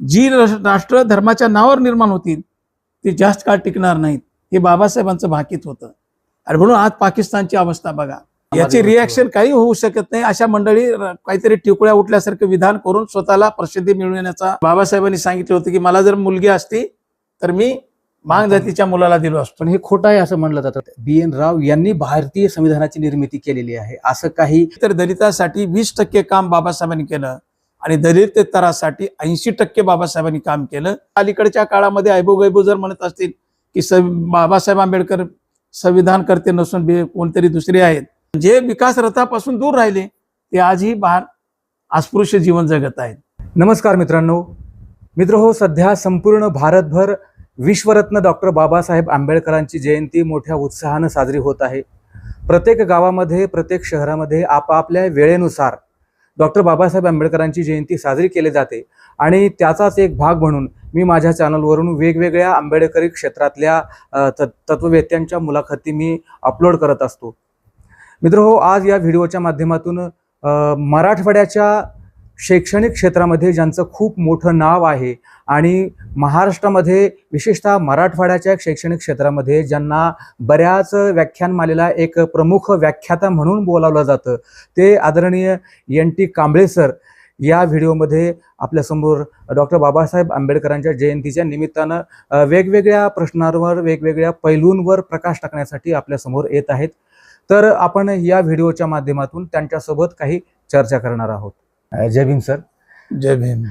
जी राष्ट्र धर्माच्या नावावर निर्माण होतील ती जास्त काळ टिकणार नाहीत, हे बाबासाहेबांचं भाकीत होतं. आणि म्हणून आज पाकिस्तानची अवस्था बघा, याची रिॲक्शन काही होऊ शकत नाही. अशा मंडळी काहीतरी टिकुळ्या उठल्यासारखं विधान करून स्वतःला प्रसिद्धी मिळवण्याचा बाबासाहेबांनी सांगितलं होतं की मला जर मुलगी असती तर मी मांग जातीच्या मुलाला दिलो असतो. पण हे खोटं आहे असं म्हणलं जातं. BN राव यांनी भारतीय संविधानाची निर्मिती केलेली आहे असं काही. तर दलितासाठी 20% काम बाबासाहेबांनी केलं आणि दलितेतरासाठी 80% बाबासाहेबांनी काम केलं. अलीकडच्या काळामध्ये ऐबोगैबो जर म्हणत असतील की बाबासाहेब आंबेडकर संविधान करते नसून कोणतरी दुसरे आहेत, जे विकास रथापासून दूर राहिले ते आजही बाहेर अस्पृश्य जीवन जगत आहेत. नमस्कार मित्र सध्या संपूर्ण भारतभर विश्वरत्न डॉक्टर बाबासाहेब आंबेडकरांची जयंती मोठ्या उत्साहानं साजरी होत आहे. प्रत्येक गावामध्ये, प्रत्येक शहरामध्ये आपापल्या वेळेनुसार डॉक्टर बाबासाहेब आंबेडकरांची जयंती साजरी केली जाते. आणि त्याचाच एक भाग म्हणून मी माझ्या चॅनलवरून वेगवेगळ्या आंबेडकरी क्षेत्रातल्या तत्ववेत्यांच्या मुलाखती मी अपलोड करत असतो. मित्रहो, आज या व्हिडिओच्या माध्यमातून मराठवाड्याच्या शैक्षणिक क्षेत्रामध्ये ज्यांचं खूप मोठं नाव आहे आणि महाराष्ट्रामध्ये विशेषतः मराठवाड्याच्या शैक्षणिक क्षेत्रामध्ये ज्यांना बऱ्याच व्याख्यानमालेला एक प्रमुख व्याख्याता म्हणून बोलावलं जातं, ते आदरणीय NT कांबळे सर या व्हिडिओमध्ये आपल्यासमोर डॉक्टर बाबासाहेब आंबेडकरांच्या जयंतीच्या निमित्तानं वेगवेगळ्या प्रश्नांवर, वेगवेगळ्या पैलूंवर प्रकाश टाकण्यासाठी आपल्यासमोर येत आहेत. तर आपण या व्हिडिओच्या माध्यमातून त्यांच्यासोबत काही चर्चा करणार आहोत. जय भीम सर. जय भीम.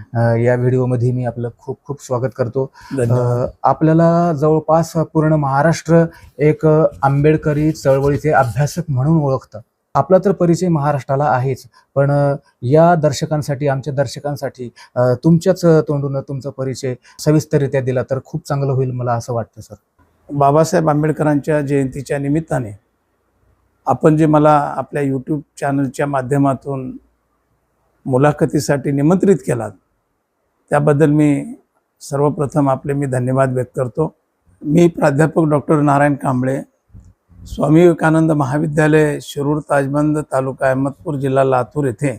या व्हिडिओमध्ये मी आपलं खूप खूप स्वागत करतो. धन्यवाद. आपल्याला जवळपास पूर्ण महाराष्ट्र एक आंबेडकरी चळवळीचे अभ्यासक म्हणून ओळखतं. आपला तर परिचय महाराष्ट्राला आहेच, पण या दर्शकांसाठी, आमच्या दर्शकांसाठी तुमच्याच तोंडून तुमचा परिचय सविस्तररित्या दिला तर खूप चांगलं होईल, मला असं वाटतं सर. बाबासाहेब आंबेडकरांच्या जयंतीच्या निमित्ताने आपण जे मला आपल्या YouTube चॅनलच्या माध्यमातून मुलाखतीसाठी निमंत्रित केलात त्याबद्दल मी सर्वप्रथम मी धन्यवाद व्यक्त करतो. मी प्राध्यापक डॉक्टर नारायण कांबळे, स्वामी विवेकानंद महाविद्यालय शिरूर ताजबंद तालुका अहमदपूर जिल्हा लातूर येथे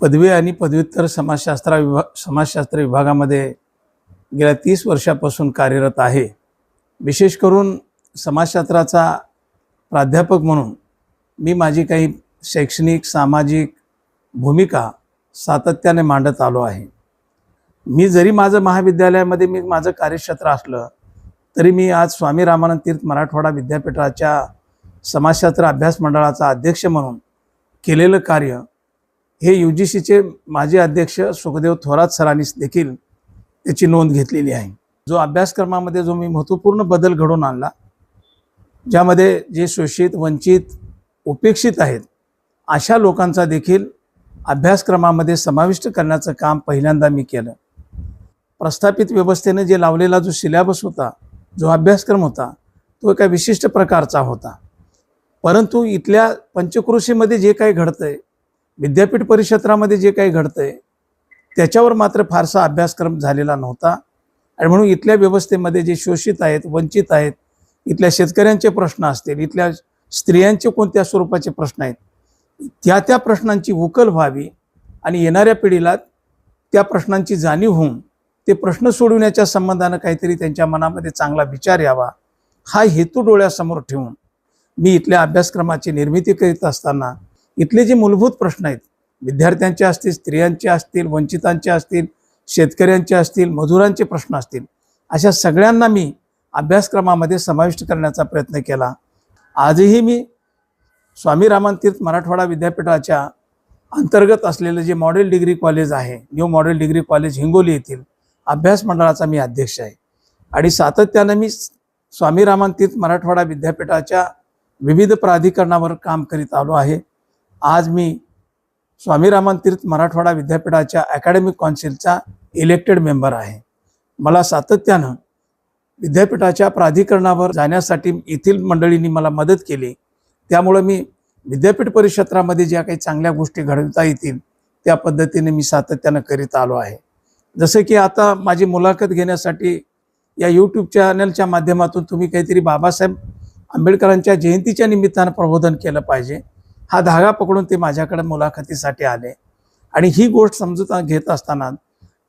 पदवी आणि पदव्युत्तर समाजशास्त्र विभागामध्ये गेल्या 30 वर्षापासून कार्यरत आहे. विशेष करून समाजशास्त्राचा प्राध्यापक म्हणून मी माझी काही शैक्षणिक सामाजिक भूमिका सातत्याने मांडत आलो आहे. मी जरी माझं महाविद्यालयामध्ये माझं कार्यक्षेत्र असलं तरी मी आज स्वामी रामानंद तीर्थ मराठवाडा विद्यापीठाच्या समाजशास्त्र अभ्यास मंडळाचा अध्यक्ष म्हणून केलेलं कार्य हे UGCचे माजी अध्यक्ष सुखदेव थोरात सरांनी देखील त्याची नोंद घेतलेली आहे. जो अभ्यासक्रमामध्ये जो मी महत्त्वपूर्ण बदल घडवून आणला, ज्यामध्ये जे शोषित, वंचित, उपेक्षित आहेत अशा लोकांचा देखील अभ्यासक्रमामध्ये समाविष्ट करण्याचं काम पहिल्यांदा मी केलं. प्रस्थापित व्यवस्थेने जे लावलेला जो सिलेबस होता, जो अभ्यासक्रम होता, तो एका विशिष्ट प्रकारचा होता. परंतु इथल्या पंचक्रोशीमध्ये जे काही घडतंय, विद्यापीठ परिक्षेत्रामध्ये जे काही घडतंय, त्याच्यावर मात्र फारसा अभ्यासक्रम झालेला नव्हता. आणि म्हणून इथल्या व्यवस्थेमध्ये जे शोषित आहेत, वंचित आहेत, इथल्या शेतकऱ्यांचे प्रश्न असतील, इथल्या स्त्रियांचे कोणत्या स्वरूपाचे प्रश्न आहेत, त्या प्रश्नांची उकल व्हावी आणि येणाऱ्या पिढीला त्या प्रश्नांची जाणीव होऊन ते प्रश्न सोडवण्याच्या संबंधानं काहीतरी त्यांच्या मनामध्ये चांगला विचार यावा, हा हेतू डोळ्यासमोर ठेवून मी इथल्या अभ्यासक्रमाची निर्मिती करीत असताना इथले जे मूलभूत प्रश्न आहेत, विद्यार्थ्यांचे असतील, स्त्रियांचे असतील, वंचितांचे असतील, शेतकऱ्यांचे असतील, मजुरांचे प्रश्न असतील, अशा सगळ्यांना मी अभ्यासक्रमामध्ये समाविष्ट करण्याचा प्रयत्न केला. आजही मी स्वामी रामानंद तीर्थ मराठवाडा विद्यापीठाच्या अंतर्गत असलेलं जे मॉडेल डिग्री कॉलेज आहे, new model degree college Hingoli येथील अभ्यास मंडळाचा मी अध्यक्ष आहे. आणि सातत्यानं मी स्वामी रामानंद तीर्थ मराठवाडा विद्यापीठाच्या विविध प्राधिकरणावर काम करीत आलो आहे. आज मी स्वामी रामानंद तीर्थ मराठवाडा विद्यापीठाच्या अकॅडमिक काउन्सिलचा इलेक्टेड मेंबर आहे. मला सातत्यानं विद्यापीठाच्या प्राधिकरणावर जाण्यासाठी येथील मंडळींनी मला मदत केली. त्यामुळे मी विद्यापीठ परिक्षेत्रामध्ये ज्या काही चांगल्या गोष्टी घडवता येतील त्या पद्धतीने मी सातत्यानं करीत आलो आहे. जसं की आता माझी मुलाखत घेण्यासाठी या YouTube चॅनलच्या माध्यमातून तुम्ही काहीतरी बाबासाहेब आंबेडकरांच्या जयंतीच्या निमित्तानं प्रबोधन केलं पाहिजे, हा धागा पकडून ते माझ्याकडे मुलाखतीसाठी आले. आणि ही गोष्ट समजून घेत असताना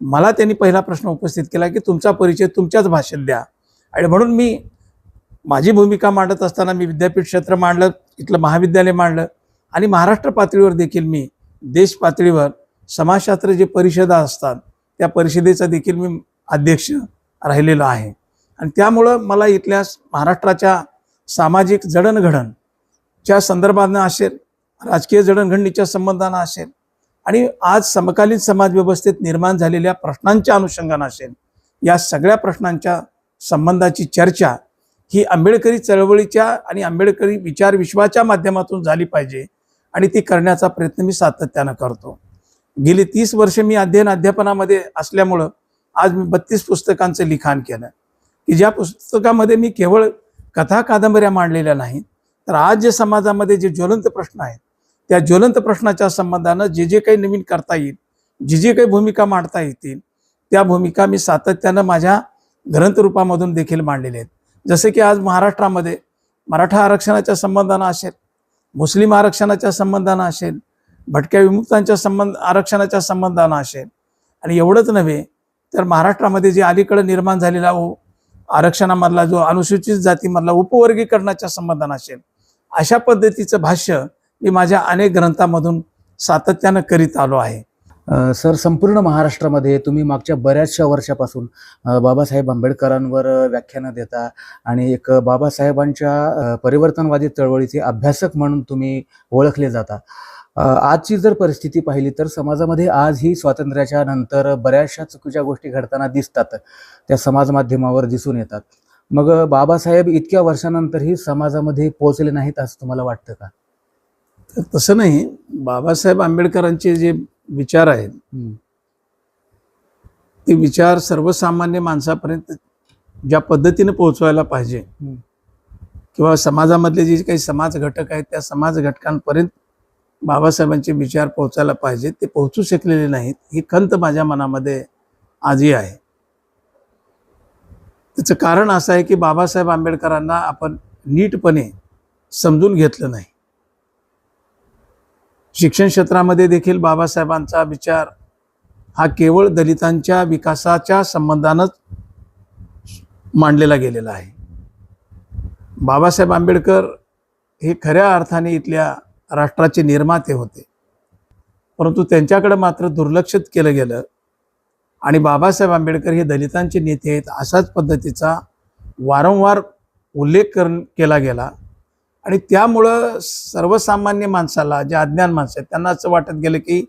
मला त्यांनी पहिला प्रश्न उपस्थित केला की तुमचा परिचय तुमच्याच भाषेत द्या. आणि म्हणून मी माझी भूमिका मांडत असताना मी विद्यापीठ क्षेत्र मांडलं, इथलं महाविद्यालय मांडलं आणि महाराष्ट्र पातळीवर देखील मी देश पातळीवर समाजशास्त्र जे परिषदा असतात त्या परिषदेचा देखील मी अध्यक्ष राहिलेलो आहे. आणि त्यामुळं मला इथल्या महाराष्ट्राच्या सामाजिक जडणघडणच्या संदर्भानं असेल, राजकीय जडणघडणीच्या संबंधानं असेल आणि आज समकालीन समाज व्यवस्थेत निर्माण झालेल्या प्रश्नांच्या अनुषंगानं असेल, या सगळ्या प्रश्नांच्या संबंधाची चर्चा ही आंबेडकरी चळवळीच्या आणि आंबेडकरी विचार विश्वाच्या माध्यमातून झाली पाहिजे आणि ती करण्याचा प्रयत्न मी सातत्यानं करतो. गेली 30 वर्ष मी अध्यापनामध्ये असल्यामुळं आज मी 32 पुस्तकांचं लिखाण केलं की ज्या पुस्तकामध्ये मी केवळ कथा कादंबऱ्या मांडलेल्या नाहीत, तर आज जे समाजामध्ये जे ज्वलंत प्रश्न आहेत त्या ज्वलंत प्रश्नाच्या संबंधानं जे काही नवीन करता येईल, जी काही भूमिका मांडता येतील, त्या भूमिका मी सातत्यानं माझ्या ग्रंथरूपामधून देखील मांडलेल्या आहेत. जसे की आज महाराष्ट्रामध्ये मराठा आरक्षणाच्या संबंधानं असेल, मुस्लिम आरक्षणाच्या संबंधानं असेल, भटक्या विमुक्तांच्या आरक्षणाच्या संबंधानं असेल आणि एवढंच नव्हे तर महाराष्ट्रामध्ये जे अलीकडे निर्माण झालेला आरक्षणामधला जो अनुसूचित जातीमधला उपवर्गीकरणाच्या संबंधानं असेल, अशा पद्धतीचं भाष्य मी माझ्या अनेक ग्रंथामधून सातत्यानं करीत आलो आहे. सर, संपूर्ण महाराष्ट्रामध्ये तुम्ही मागच्या बऱ्याचशा वर्षापासून बाबासाहेब आंबेडकरांवर व्याख्यानं देता आणि एक बाबासाहेबांच्या परिवर्तनवादी चळवळीचे अभ्यासक म्हणून तुम्ही ओळखले जाता. आजची जर परिस्थिती पाहिली तर समाजामध्ये आजही स्वातंत्र्याच्या नंतर बऱ्याचशा चुकीच्या गोष्टी घडताना दिसतात, त्या समाज माध्यमावर दिसून येतात. मग बाबासाहेब इतक्या वर्षानंतरही समाजामध्ये पोहोचले नाहीत असं तुम्हाला वाटतं का? तर तसं नाही. बाबासाहेब आंबेडकरांचे जे विचार आहेत ते विचार सर्वसामान्य माणसापर्यंत ज्या पद्धतीने पोहोचवायला पाहिजे किंवा समाजामधले जे काही समाज घटक आहेत त्या समाज घटकांपर्यंत बाबासाहेबांचे विचार पोहोचायला पाहिजेत, ते पोहोचू शकलेले नाहीत. ही खंत माझ्या मनामध्ये आजही आहे. त्याचं कारण असं आहे की बाबासाहेब आंबेडकरांना आपण नीटपणे समजून घेतलं नाही. शिक्षण क्षेत्रामध्ये देखील बाबासाहेबांचा विचार हा केवळ दलितांच्या विकासाच्या संबंधानंच मांडलेला गेलेला आहे. बाबासाहेब आंबेडकर हे खऱ्या अर्थाने इथल्या राष्ट्राचे निर्माते होते, परंतु त्यांच्याकडे मात्र दुर्लक्षित केलं गेलं आणि बाबासाहेब आंबेडकर हे दलितांचे नेते आहेत अशाच पद्धतीचा वारंवार उल्लेख केला गेला आणि त्यामुळं सर्वसामान्य माणसाला, जे अज्ञान माणसं आहेत, त्यांना असं वाटत गेलं की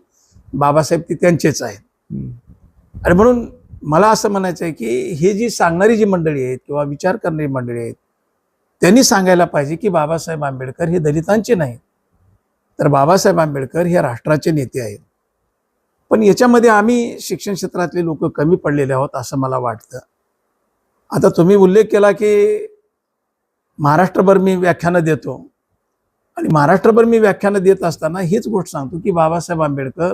बाबासाहेब ते त्यांचेच आहेत. आणि म्हणून मला असं म्हणायचं आहे की हे जी सांगणारी जी मंडळी आहेत किंवा विचार करणारी मंडळी आहेत त्यांनी सांगायला पाहिजे की बाबासाहेब आंबेडकर हे दलितांचे नाहीत, तर बाबासाहेब आंबेडकर हे राष्ट्राचे नेते आहेत. पण याच्यामध्ये आम्ही शिक्षण क्षेत्रातले लोक कमी पडलेले आहोत असं मला वाटतं. आता तुम्ही उल्लेख केला की महाराष्ट्रभर मी व्याख्यानं देतो आणि महाराष्ट्रभर मी व्याख्यानं देत असताना हीच गोष्ट सांगतो की बाबासाहेब आंबेडकर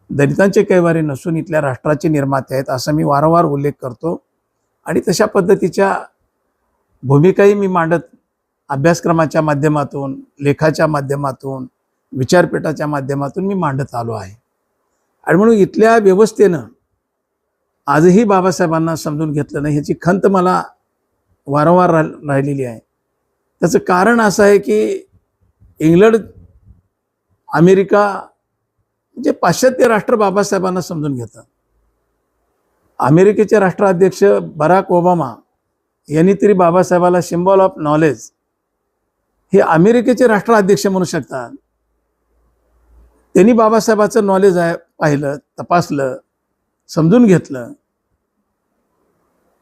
दलितांचे कैवारी नसून इथल्या राष्ट्राचे निर्माते आहेत असं मी वारंवार उल्लेख करतो आणि तशा पद्धतीच्या भूमिकाही मी मांडत अभ्यासक्रमाच्या माध्यमातून, लेखाच्या माध्यमातून, विचारपीठाच्या माध्यमातून मी मांडत आलो आहे. आणि म्हणून इथल्या व्यवस्थेनं आजही बाबासाहेबांना समजून घेतलं नाही ह्याची खंत मला वारंवार राहिलेली आहे. त्याचं कारण असं आहे की इंग्लंड, अमेरिका म्हणजे पाश्चात्य राष्ट्र बाबासाहेबांना समजून घेतात. अमेरिकेचे राष्ट्राध्यक्ष बराक ओबामा यांनी तरी बाबासाहेबाला सिम्बॉल ऑफ नॉलेज हे अमेरिकेचे राष्ट्राध्यक्ष म्हणू शकतात. त्यांनी बाबासाहेबाचं नॉलेज आहे पाहिलं, तपासलं, समजून घेतलं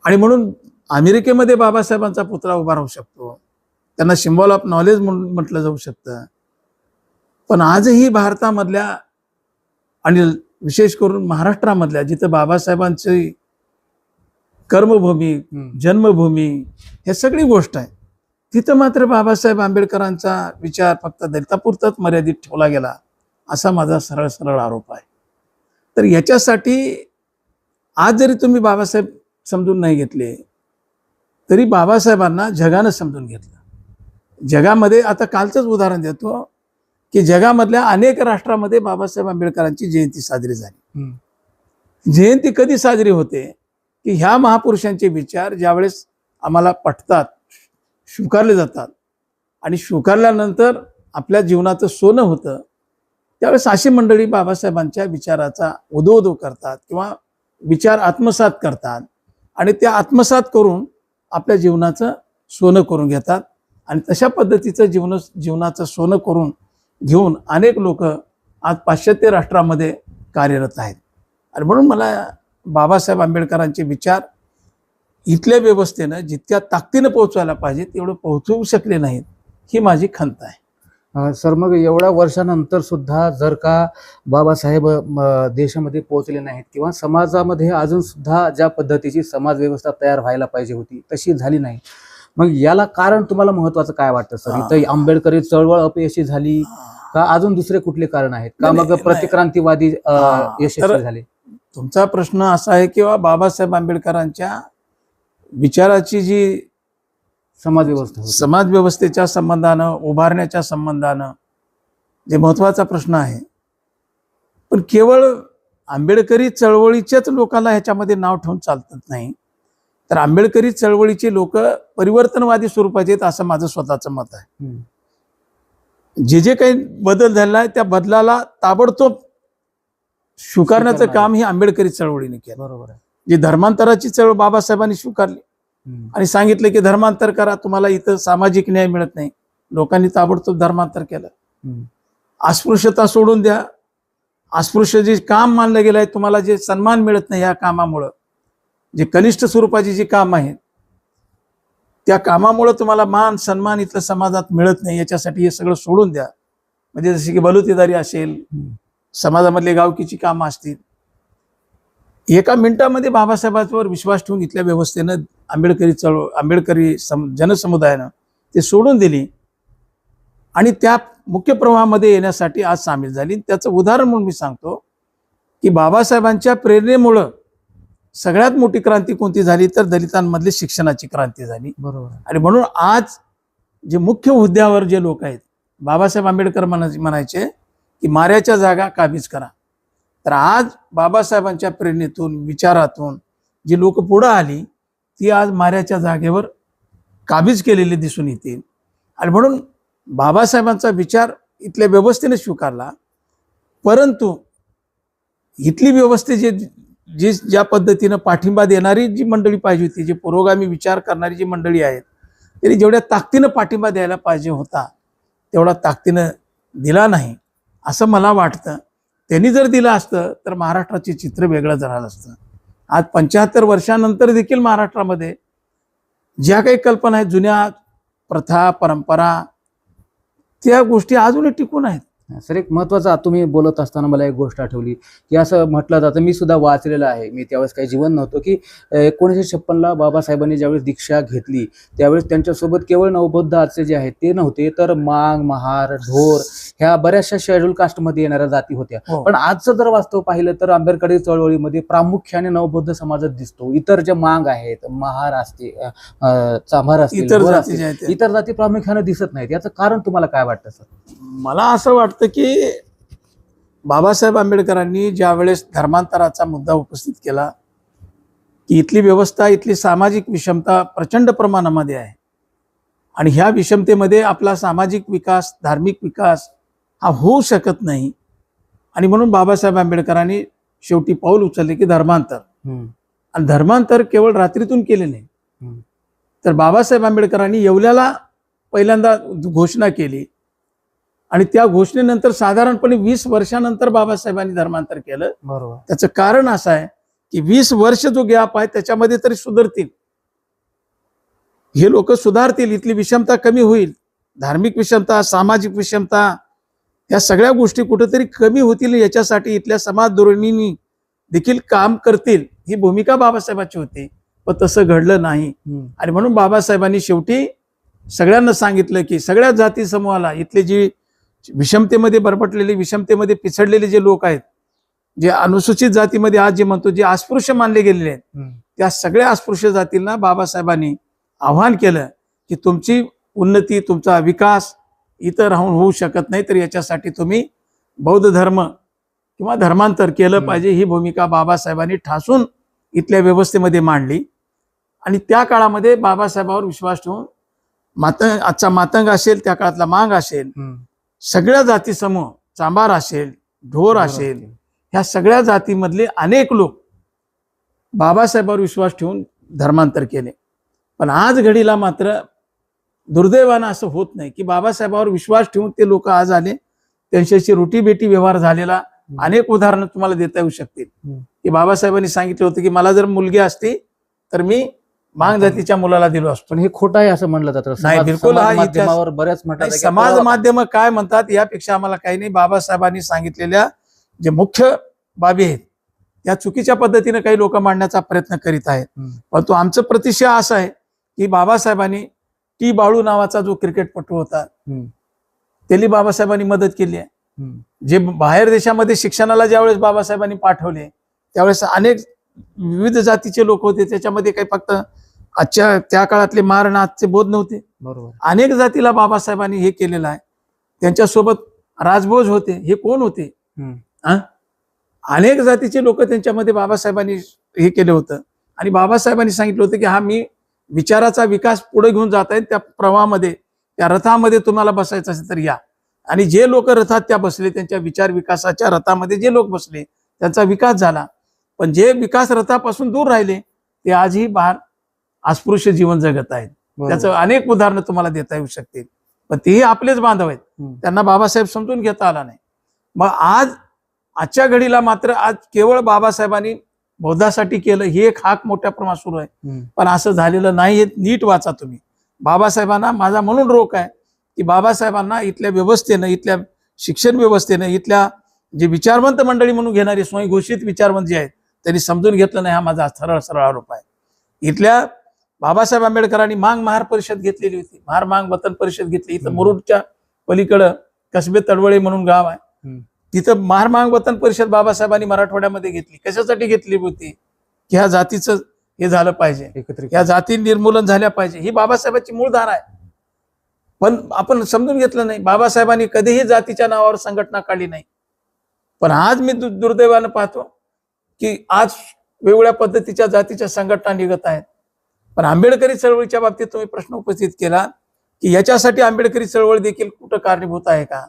आणि म्हणून अमेरिकेमध्ये बाबासाहेबांचा पुतळा उभा राहू शकतो, त्यांना सिम्बॉल ऑफ नॉलेज म्हणून म्हटलं जाऊ शकतं. पण आजही भारतामधल्या आणि विशेष करून महाराष्ट्रामधल्या जिथं बाबासाहेबांची कर्मभूमी, जन्मभूमी हे सगळी गोष्ट आहे, तिथं मात्र बाबासाहेब आंबेडकरांचा विचार फक्त दलितापुरताच मर्यादित ठेवला गेला असा माझा सरळ सरळ आरोप आहे. तर याच्यासाठी आज जरी तुम्ही बाबासाहेब समजून नाही घेतले तरी बाबासाहेबांना जगानं समजून घेतलं. जगामध्ये आता कालचंच उदाहरण देतो की जगामधल्या अनेक राष्ट्रामध्ये बाबासाहेब आंबेडकरांची जयंती साजरी झाली. जयंती कधी साजरी होते की ह्या महापुरुषांचे विचार ज्यावेळेस आम्हाला पटतात, स्वीकारले जातात आणि स्वीकारल्यानंतर आपल्या जीवनाचं सोनं होतं, त्यावेळेस अशी मंडळी बाबासाहेबांच्या विचाराचा उदोउदो करतात किंवा विचार आत्मसात करतात आणि त्या आत्मसात करून आपल्या जीवनाचं सोनं करून घेतात आणि तशा पद्धतीचं जीवनाचं सोनं करून घेऊन अनेक लोक आज पाश्चात्य राष्ट्रामध्ये कार्यरत आहेत. आणि म्हणून मला बाबासाहेब आंबेडकरांचे विचार इथल्या व्यवस्थेनं जितक्या ताकदीनं पोहोचवायला पाहिजे तेवढं पोहोचवू शकले नाहीत, ही माझी खंत आहे. सर, मग एवढ्या वर्षानंतर सुद्धा जर का बाबासाहेब देशामध्ये पोहोचले नाहीत किंवा समाजामध्ये अजून सुद्धा ज्या पद्धतीची समाज व्यवस्था तयार व्हायला पाहिजे होती तशी झाली नाही, मग याला कारण तुम्हाला महत्वाचं काय वाटतं सर? इथं आंबेडकरी चळवळ अपयशी झाली का अजून दुसरे कुठले कारण आहेत का? मग प्रतिक्रांतीवादी यशस्वी झाले? तुमचा प्रश्न असा आहे किंवा बाबासाहेब आंबेडकरांच्या विचाराची जी समाज व्यवस्थेच्या संबंधानं, उभारण्याच्या संबंधानं जे महत्वाचा प्रश्न आहे, पण केवळ आंबेडकरी चळवळीच्याच लोकांना ह्याच्यामध्ये नाव ठेवून चालत नाही, तर आंबेडकरी चळवळीचे लोक परिवर्तनवादी स्वरूपाचे आहेत असं माझं स्वतःचं मत आहे. जे काही बदल झाला आहे त्या बदलाला ताबडतोब स्वीकारण्याचं काम ही आंबेडकरी चळवळीने केलं. बरोबर आहे. जी धर्मांतराची चळवळ बाबासाहेबांनी स्वीकारली आणि सांगितलं की धर्मांतर करा, तुम्हाला इथं सामाजिक न्याय मिळत नाही, लोकांनी ताबडतोब धर्मांतर केलं. अस्पृश्यता सोडून द्या, अस्पृश्य जे काम मानलं गेलं आहे, तुम्हाला जे सन्मान मिळत नाही या कामामुळं, जे कनिष्ठ स्वरूपाची जी काम आहेत त्या कामामुळं तुम्हाला मान सन्मान इथलं समाजात मिळत नाही, याच्यासाठी हे सगळं सोडून द्या. म्हणजे जसे की बलुतेदारी असेल, समाजामधले गावकीची कामं असतील, एका मिनिटामध्ये बाबासाहेबांवर विश्वास ठेवून इथल्या व्यवस्थेनं आंबेडकरी जनसमुदायानं ते सोडून दिली आणि त्या मुख्य प्रवाहामध्ये येण्यासाठी आज सामील झाली. त्याचं उदाहरण म्हणून मी सांगतो की बाबासाहेबांच्या प्रेरणेमुळं सगळ्यात मोठी क्रांती कोणती झाली तर दलितांमधली शिक्षणाची क्रांती झाली. बरोबर. आणि म्हणून आज जे मुख्य हुद्द्यावर जे लोक आहेत, बाबासाहेब आंबेडकर म्हणायचे की माऱ्याच्या जागा काबीज करा, तर आज बाबासाहेबांच्या प्रेरणेतून, विचारातून जी लोक पुढं आली ती आज माऱ्याच्या जागेवर काबीज केलेली दिसून येतील. आणि म्हणून बाबासाहेबांचा विचार इथल्या व्यवस्थेने स्वीकारला, परंतु इथली व्यवस्थे जी ज्या पद्धतीनं पाठिंबा देणारी जी मंडळी पाहिजे होती, जी पुरोगामी विचार करणारी जी मंडळी आहेत, त्यांनी जेवढ्या ताकदीनं पाठिंबा द्यायला पाहिजे होता तेवढा ताकदीनं दिला नाही असं मला वाटतं. त्यांनी जर दिलं असतं तर महाराष्ट्राचे चित्र वेगळं झालं असतं. आज 75 वर्षानंतर देखील महाराष्ट्रामध्ये ज्या काही कल्पना आहेत, जुन्या प्रथा, परंपरा, त्या गोष्टी अजूनही टिकून आहेत. सर, एक महत्वाचा तुम्ही बोलत असताना मला एक गोष्ट आठवली की असं म्हटलं जातं, मी सुद्धा वाचलेलं आहे, मी त्यावेळेस काही जीवन नव्हतं, की 1956ला बाबासाहेबांनी ज्यावेळेस दीक्षा घेतली त्यावेळेस त्यांच्यासोबत केवळ नवबौद्ध आजचे जे आहेत ते नव्हते, तर मांग, महार, ढोर ह्या बऱ्याचशा शेड्यूल कास्टमध्ये येणाऱ्या जाती होत्या. पण आजचं जर वास्तव पाहिलं तर आंबेडकरी चळवळीमध्ये प्रामुख्याने नवबौद्ध समाजात दिसतो. इतर जे मांग आहेत, महार असते, चांभार असतील, इतर जाती प्रामुख्याने दिसत नाहीत. याचं कारण तुम्हाला काय वाटतं सर? मला असं वाटतं की बाबासाहेब आंबेडकरांनी ज्यावेळेस धर्मांतराचा मुद्दा उपस्थित केला की इथली व्यवस्था, इथली सामाजिक विषमता प्रचंड प्रमाणामध्ये आहे आणि ह्या विषमतेमध्ये आपला सामाजिक विकास, धार्मिक विकास हा होऊ शकत नाही, आणि म्हणून बाबासाहेब आंबेडकरांनी शेवटी पाऊल उचलले की धर्मांतर. आणि धर्मांतर केवळ रात्रीतून केले नाही, तर बाबासाहेब आंबेडकरांनी येवल्याला पहिल्यांदा घोषणा केली आणि त्या घोषणेनंतर साधारणपणे 20 वर्षानंतर बाबासाहेबांनी धर्मांतर केलं. बरोबर. त्याचं कारण असं आहे की 20 वर्ष जो गॅप आहे त्याच्यामध्ये तरी सुधारतील, हे लोक सुधारतील, इथली विषमता कमी होईल, धार्मिक विषमता, सामाजिक विषमता, या सगळ्या गोष्टी कुठेतरी कमी होतील, याच्यासाठी इथल्या समाज धोरणींनी देखील काम करतील, ही भूमिका बाबासाहेबांची होती. पण तसं घडलं नाही. आणि म्हणून बाबासाहेबांनी शेवटी सगळ्यांना सांगितलं की सगळ्या जाती समूहाला, इथले जी विषमतेमध्ये बरबटलेले, विषमतेमध्ये पिछडलेले जे लोक आहेत, जे अनुसूचित जातीमध्ये आज जे म्हणतो जे अस्पृश्य मानले गेलेले आहेत, त्या सगळ्या अस्पृश्य जातींना बाबासाहेबांनी आव्हान केलं की तुमची उन्नती, तुमचा विकास इथं राहून होऊ शकत नाही, तर याच्यासाठी तुम्ही बौद्ध धर्म किंवा धर्मांतर केलं पाहिजे ही भूमिका बाबासाहेबांनी ठासून इथल्या व्यवस्थेमध्ये मांडली. आणि त्या काळामध्ये बाबासाहेबांवर विश्वास ठेवून आजचा मातंग असेल, त्या काळातला मांग असेल, सगळ्या जाती समूह, चांभार असेल, ढोर असेल, ह्या सगळ्या जातीमधले अनेक लोक बाबासाहेबांवर विश्वास ठेवून धर्मांतर केले. पण आज घडीला मात्र दुर्दैवानं असं होत नाही की बाबासाहेबांवर विश्वास ठेवून ते लोक आज आले, त्यांच्याशी रोटीबेटी व्यवहार झालेला अनेक उदाहरणं तुम्हाला देता येऊ शकतील. की बाबासाहेबांनी सांगितलं होतं की मला जर मुलगी असती तर मी मांग जातीच्या मुलाला दिलो असतो. पण हे खोटं आहे असं म्हणलं जातं. नाही, बिलकुल हा माध्यमावर बऱ्याच म्हणतात की समाज माध्यम काय म्हणतात यापेक्षा आम्हाला काही नाही. बाबासाहेबांनी सांगितलेल्या जे मुख्य बाबी आहेत त्या चुकीच्या पद्धतीने काही लोक मांडण्याचा प्रयत्न करीत आहेत. परंतु आमचं प्रतिष्ठा असं आहे की बाबासाहेबांनी टी बाळू नावाचा जो क्रिकेटपटू होता त्याला बाबासाहेबांनी मदत केली आहे. जे बाहेर देशामध्ये शिक्षणाला ज्यावेळेस बाबासाहेबांनी पाठवले त्यावेळेस अनेक विविध जातीचे लोक होते. त्याच्यामध्ये काही फक्त आजच्या त्या काळातले महारनाथचे बोध नव्हते. बरोबर. अनेक जातीला बाबासाहेबांनी हे केलेलं आहे. त्यांच्यासोबत राजभोज होते. हे कोण होते? अनेक जातीचे लोक त्यांच्यामध्ये बाबासाहेबांनी हे केलं होतं. आणि बाबासाहेबांनी सांगितलं होतं की हा मी विचाराचा विकास पुढे घेऊन जात आहे, त्या प्रवाहामध्ये, त्या रथामध्ये तुम्हाला बसायचं असेल तर या. आणि जे लोक रथात त्या बसले, त्यांच्या विचार विकासाच्या रथामध्ये जे लोक बसले त्यांचा विकास झाला. पण जे विकास रथापासून दूर राहिले ते आजही बाहेर अस्पृश्य जीवन जगत आहेत. त्याचं अनेक उदाहरणं तुम्हाला देता येऊ शकतील. पण तेही आपलेच बांधव आहेत, त्यांना बाबासाहेब समजून घेता आला नाही. मग आजच्या घडीला मात्र आज केवळ बाबासाहेबांनी बौद्धासाठी केलं ही एक हाक मोठ्या प्रमाणात सुरू आहे. पण असं झालेलं नाही. हे नीट वाचा तुम्ही. बाबासाहेबांना माझा म्हणून रोख आहे की बाबासाहेबांना इथल्या व्यवस्थेनं, इथल्या शिक्षण व्यवस्थेनं, इथल्या जे विचारवंत मंडळी म्हणून घेणारी स्वयंघोषित विचारवंत जे आहेत त्यांनी समजून घेतलं नाही. हा माझा सरळ आरोप आहे. इथल्या बाबासाहेब आंबेडकरांनी मांग महार परिषद घेतलेली होती, महार मांग वतन परिषद घेतली. इथं मुरुडच्या पलीकडं कसबे तडवळे म्हणून गाव आहे, तिथं महार मांग वतन परिषद बाबासाहेबांनी मराठवाड्यामध्ये घेतली. कशासाठी घेतली होती? की ह्या जातीचं हे झालं पाहिजे, या जाती निर्मूलन झाल्या पाहिजे, ही बाबासाहेबांची मूळ धारा आहे. पण आपण समजून घेतलं नाही. बाबासाहेबांनी कधीही जातीच्या नावावर संघटना काढली नाही. पण आज मी दुर्दैवानं पाहतो की आज वेगवेगळ्या पद्धतीच्या जातीच्या संघटना निघत आहेत. पण आंबेडकरी चळवळीच्या बाबतीत तुम्ही प्रश्न उपस्थित केला की याच्यासाठी आंबेडकरी चळवळ देखील कुठं कारणीभूत आहे का?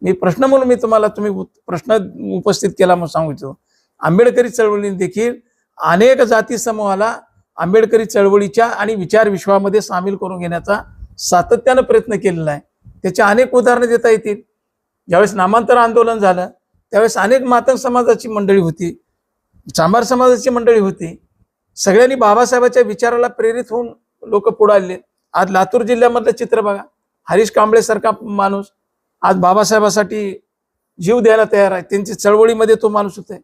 मी प्रश्न म्हणून मी तुम्ही प्रश्न उपस्थित केला म्हणून सांगितलं. आंबेडकरी चळवळीने देखील अनेक जाती समूहाला आंबेडकरी चळवळीच्या आणि विचार विश्वामध्ये सामील करून घेण्याचा सातत्यानं प्रयत्न केलेला आहे. त्याची अनेक उदाहरणं देता येतील. ज्यावेळेस नामांतर आंदोलन झालं त्यावेळेस अनेक मातंग समाजाची मंडळी होती, चांभार समाजाची मंडळी होती. सगळ्यांनी बाबासाहेबांच्या विचाराला प्रेरित होऊन लोक पुढे आले. आज लातूर जिल्ह्यामधलं चित्र बघा. हरीश कांबळे सारखा माणूस आज बाबासाहेबांसाठी जीव द्यायला तयार आहे. त्यांची चळवळीमध्ये तो माणूस होते.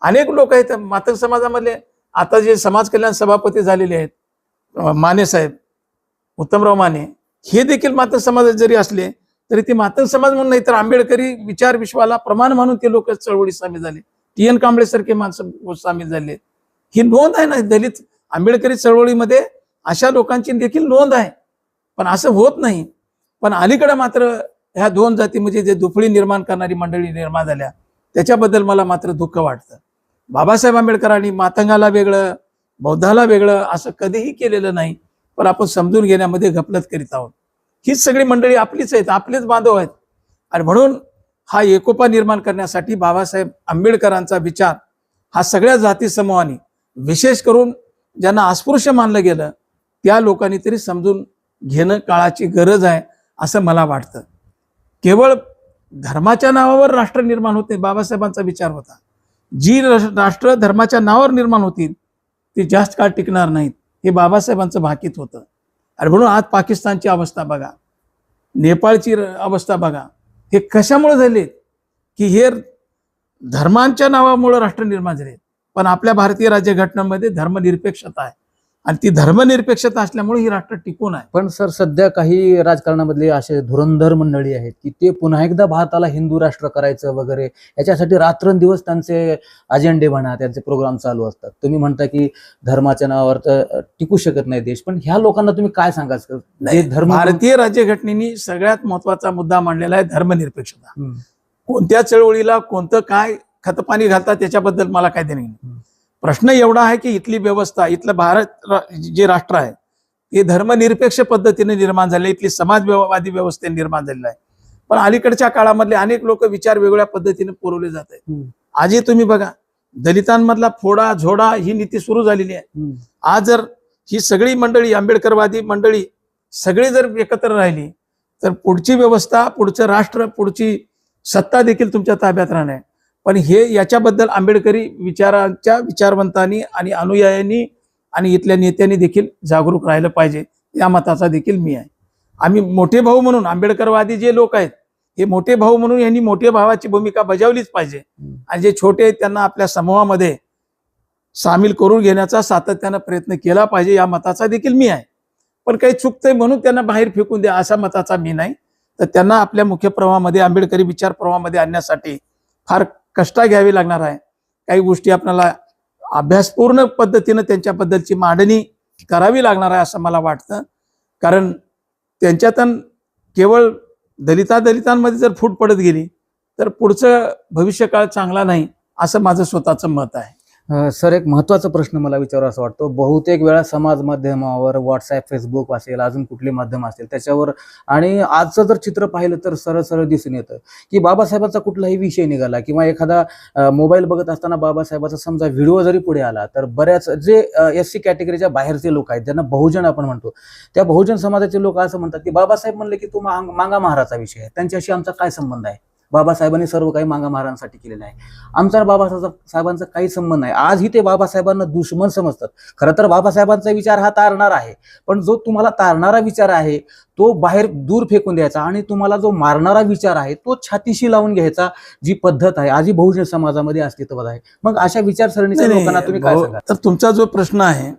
अनेक लोक आहेत मातंग समाजामधले. आता जे समाज कल्याण सभापती झालेले आहेत माने साहेब, उत्तमराव माने, हे देखील मातंग समाजात जरी असले तरी ते मातंग समाज म्हणून नाही तर आंबेडकरी विचार विश्वाला प्रमाण म्हणून ते लोक चळवळीत सामील झाले. टी.एन. कांबळे सारखे माणसं सामील झाले. ही नोंद आहे ना दलित आंबेडकरी चळवळीमध्ये, अशा लोकांची देखील नोंद आहे. पण असं होत नाही. पण अलीकडे मात्र ह्या दोन जाती म्हणजे जे दुफळी निर्माण करणारी मंडळी निर्माण झाल्या त्याच्याबद्दल मला मात्र दुःख वाटतं. बाबासाहेब आंबेडकरांनी मातंगाला वेगळं, बौद्धाला वेगळं असं कधीही केलेलं नाही. पण आपण समजून घेण्यामध्ये गफलत करीत आहोत. हीच सगळी मंडळी आपलीच आहेत, आपलेच बांधव आहेत. आणि म्हणून हा एकोपा निर्माण करण्यासाठी बाबासाहेब आंबेडकरांचा विचार हा सगळ्या जाती समूहांनी, विशेष करून ज्यांना अस्पृश्य मानलं गेलं त्या लोकांनी तरी समजून घेणं काळाची गरज आहे असं मला वाटतं. केवळ धर्माच्या नावावर राष्ट्र निर्माण होते बाबासाहेबांचा विचार होता. जी राष्ट्र धर्माच्या नावावर निर्माण होतील ती जास्त काळ टिकणार नाहीत हे बाबासाहेबांचं भाकीत होतं. आणि म्हणून आज पाकिस्तानची अवस्था बघा, नेपाळची अवस्था बघा. हे कशामुळे झाले? की हे धर्मांच्या नावामुळे राष्ट्र निर्माण झाले. पण आपल्या भारतीय राज्यघटनेमध्ये धर्मनिरपेक्षता आहे आणि ती धर्मनिरपेक्षता असल्यामुळे ही राष्ट्र टिकून आहे. पण सर सध्या काही राजकारणामधले असे धुरंधर मंडळी आहेत की ते पुन्हा एकदा भारताला हिंदू राष्ट्र करायचं वगैरे याच्यासाठी रात्रंदिवस त्यांचे अजेंडे म्हणा, त्यांचे प्रोग्राम चालू असतात. तुम्ही म्हणता की धर्माच्या नावावर तर टिकू शकत नाही देश, पण ह्या लोकांना तुम्ही काय सांगाल? भारतीय राज्यघटनेने सगळ्यात महत्वाचा मुद्दा मांडलेला आहे धर्मनिरपेक्षता. कोणत्या चळवळीला कोणतं काय खतपाणी घालतात त्याच्याबद्दल मला काय देणं नाही. प्रश्न एवढा आहे की इथली व्यवस्था, इथलं जे राष्ट्र आहे ते धर्मनिरपेक्ष पद्धतीने निर्माण झाले, इथली समाजवादी व्यवस्थेने निर्माण झालेलं आहे. पण अलीकडच्या काळामधले अनेक लोक विचार वेगळ्या पद्धतीने पुरवले जात आहेत. आजही तुम्ही बघा, दलितांमधला फोडा झोडा ही नीती सुरू झालेली आहे. आज जर ही सगळी मंडळी, आंबेडकरवादी मंडळी सगळी जर एकत्र राहिली तर पुढची व्यवस्था, पुढचं राष्ट्र, पुढची सत्ता देखील तुमच्या ताब्यात राहणार. पण हे याच्याबद्दल आंबेडकरी विचारांच्या विचारवंतांनी आणि अनुयायांनी आणि इथल्या नेत्यांनी देखील जागरूक राहिलं पाहिजे, या मताचा देखील मी आहे. आम्ही मोठे भाऊ म्हणून, आंबेडकरवादी जे लोक आहेत हे मोठे भाऊ म्हणून यांनी मोठे भावाची भूमिका बजावलीच पाहिजे. आणि जे छोटे आहेत त्यांना आपल्या समूहामध्ये सामील करून घेण्याचा सातत्यानं प्रयत्न केला पाहिजे, या मताचा देखील मी आहे. पण काही चुकतंय म्हणून त्यांना बाहेर फेकून द्या असा मताचा मी नाही. तर त्यांना आपल्या मुख्य प्रवाहामध्ये, आंबेडकरी विचार प्रवाहामध्ये आणण्यासाठी फार कष्ट घ्यावी लागणार आहे. काही गोष्टी आपल्याला अभ्यासपूर्ण पद्धतीनं त्यांच्याबद्दलची मांडणी करावी लागणार आहे असं मला वाटतं. कारण त्यांच्यातून केवळ दलितांमध्ये जर फूट पडत गेली तर पुढचं भविष्यकाळ चांगला नाही असं माझं स्वतःचं मत आहे. सर, एक महत्त्वाचा प्रश्न मला विचारावा असं वाटतो. बहुतेक वेळा समाज माध्यमावर, व्हॉट्सॲप, फेसबुक असेल, अजून कुठले माध्यम असतील त्याच्यावर, आणि आजचं जर चित्र पाहिलं तर सरळ सरळ दिसून येतं की बाबासाहेबांचा कुठलाही विषय निघाला किंवा एखादा मोबाईल बघत असताना बाबासाहेबाचा समजा व्हिडिओ जरी पुढे आला तर बऱ्याच जे SC कॅटेगरीच्या बाहेरचे लोक आहेत, ज्यांना बहुजन आपण म्हणतो, त्या बहुजन समाजाचे लोक असं म्हणतात की बाबासाहेब म्हणले की तो मांगा महाराचा विषय आहे, त्यांच्याशी आमचा काय संबंध आहे? बाबासाहेबांनी सर्व काही मांगा महाराजांसाठी केलेलं आहे, आमचा बाबासाहेबांचा काही संबंध नाही. आजही ते बाबासाहेबांना दुश्मन समजतात. खरं तर बाबासाहेबांचा विचार हा तारणारा आहे, पण जो तुम्हाला तारणारा विचार आहे तो बाहेर दूर फेकून द्यायचा आणि तुम्हाला जो मारणारा विचार आहे तो छातीशी लावून घ्यायचा, जी पद्धत आहे आजही बहुजन समाजामध्ये अस्तित्वात आहे. मग अशा विचारसरणीच्या लोकांना तुम्ही काय सांगा? तर तुमचा जो प्रश्न आहे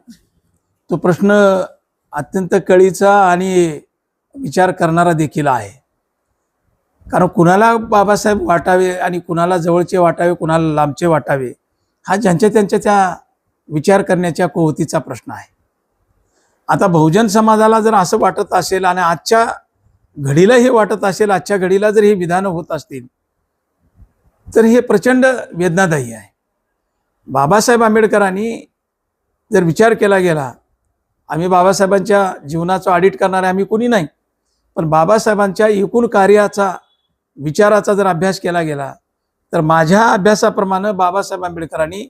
तो प्रश्न अत्यंत कळीचा आणि विचार करणारा देखील आहे. कारण कुणाला बाबासाहेब वाटावे आणि कुणाला जवळचे वाटावे, कुणाला लांबचे वाटावे, हा ज्यांच्या त्यांच्या त्या विचार करण्याच्या कुवतीचा प्रश्न आहे. आता बहुजन समाजाला जर असं वाटत असेल आणि आजच्या घडीला हे वाटत असेल, आजच्या घडीला जर हे विधानं होत असतील तर हे प्रचंड वेदनादायी आहे. बाबासाहेब आंबेडकरांनी जर विचार केला गेला, आम्ही बाबासाहेबांच्या जीवनाचं ऑडिट करणारे आम्ही कोणी नाही, पण बाबासाहेबांच्या एकूण कार्याचा, विचाराचा जर अभ्यास केला गेला तर माझ्या अभ्यासाप्रमाणे बाबासाहेब आंबेडकरांनी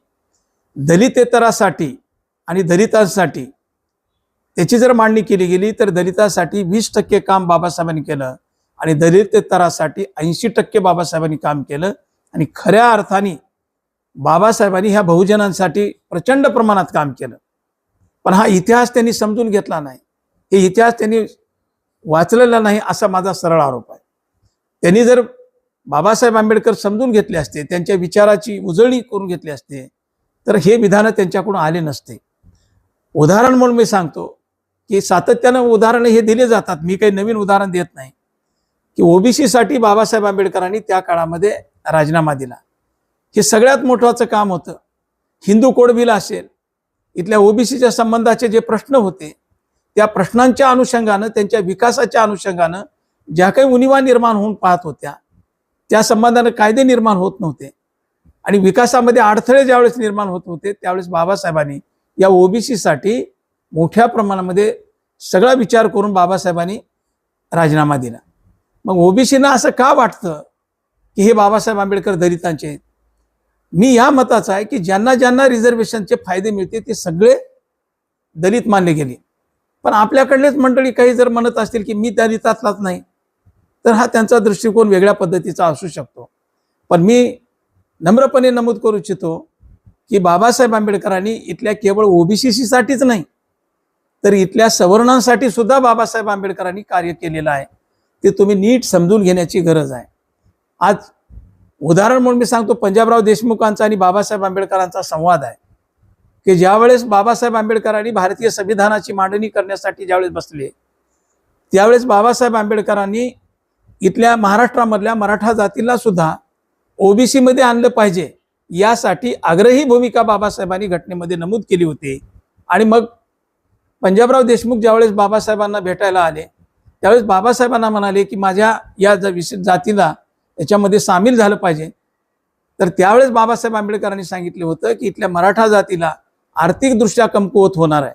दलितेतरासाठी आणि दलितांसाठी त्याची जर मांडणी केली गेली तर दलितांसाठी 20% काम बाबासाहेबांनी केलं आणि दलितेतरासाठी 80% बाबासाहेबांनी काम केलं. आणि खऱ्या अर्थाने बाबासाहेबांनी ह्या बहुजनांसाठी प्रचंड प्रमाणात काम केलं. पण हा इतिहास त्यांनी समजून घेतला नाही, हे इतिहास त्यांनी वाचलेला नाही असा माझा सरळ आरोप आहे. त्यांनी जर बाबासाहेब आंबेडकर समजून घेतले असते, त्यांच्या विचाराची उजळणी करून घेतली असते तर हे विधानं त्यांच्याकडून आले नसते. उदाहरण म्हणून मी सांगतो की सातत्यानं उदाहरणं हे दिले जातात, मी काही नवीन उदाहरण देत नाही, की OBC-साठी बाबासाहेब आंबेडकरांनी त्या काळामध्ये राजीनामा दिला. हे सगळ्यात महत्त्वाचं काम होतं. हिंदू कोड बिल असेल, इथल्या OBC-च्या संबंधाचे जे प्रश्न होते त्या प्रश्नांच्या अनुषंगानं, त्यांच्या विकासाच्या अनुषंगानं ज्या काही उणिवा निर्माण होऊन पाहत होत्या, त्या संबंधानं कायदे निर्माण होत नव्हते आणि विकासामध्ये अडथळे ज्यावेळेस निर्माण होत होते त्यावेळेस बाबासाहेबांनी या OBC-साठी मोठ्या प्रमाणामध्ये सगळा विचार करून बाबासाहेबांनी राजीनामा दिला. मग OBC-ना असं का वाटतं की हे बाबासाहेब आंबेडकर दलितांचे आहेत? मी या मताचा आहे की ज्यांना ज्यांना रिझर्वेशनचे फायदे मिळते ते सगळे दलित मानले गेले. पण आपल्याकडलेच मंडळी काही जर म्हणत असतील की मी दलितातलाच नाही, तर हा त्यांचा दृष्टिकोन वेगळ्या पद्धतीचा असू शकतो. पण मी नम्रपणे नमूद करू इच्छितो की बाबासाहेब आंबेडकरांनी इथल्या केवळ OBC-साठीच नाही तर इथल्या सवर्णांसाठी सुद्धा बाबासाहेब आंबेडकरांनी कार्य केलेलं आहे. ते तुम्ही नीट समजून घेण्याची गरज आहे. आज उदाहरण म्हणून मी सांगतो, पंजाबराव देशमुखांचा आणि बाबासाहेब आंबेडकरांचा संवाद आहे की ज्यावेळेस बाबासाहेब आंबेडकरांनी भारतीय संविधानाची मांडणी करण्यासाठी ज्यावेळेस बसले त्यावेळेस बाबासाहेब आंबेडकरांनी इथल्या महाराष्ट्रामधल्या मराठा जातीला सुद्धा OBC-मध्ये आणलं पाहिजे यासाठी आग्रही भूमिका बाबासाहेबांनी घटनेमध्ये नमूद केली होती. आणि मग पंजाबराव देशमुख ज्यावेळेस बाबासाहेबांना भेटायला आले त्यावेळेस बाबासाहेबांना म्हणाले की माझ्या या विशिष्ट जातीला याच्यामध्ये सामील झालं पाहिजे. तर त्यावेळेस बाबासाहेब आंबेडकरांनी सांगितले होतं की इथल्या मराठा जातीला आर्थिकदृष्ट्या कमकुवत होणार आहे.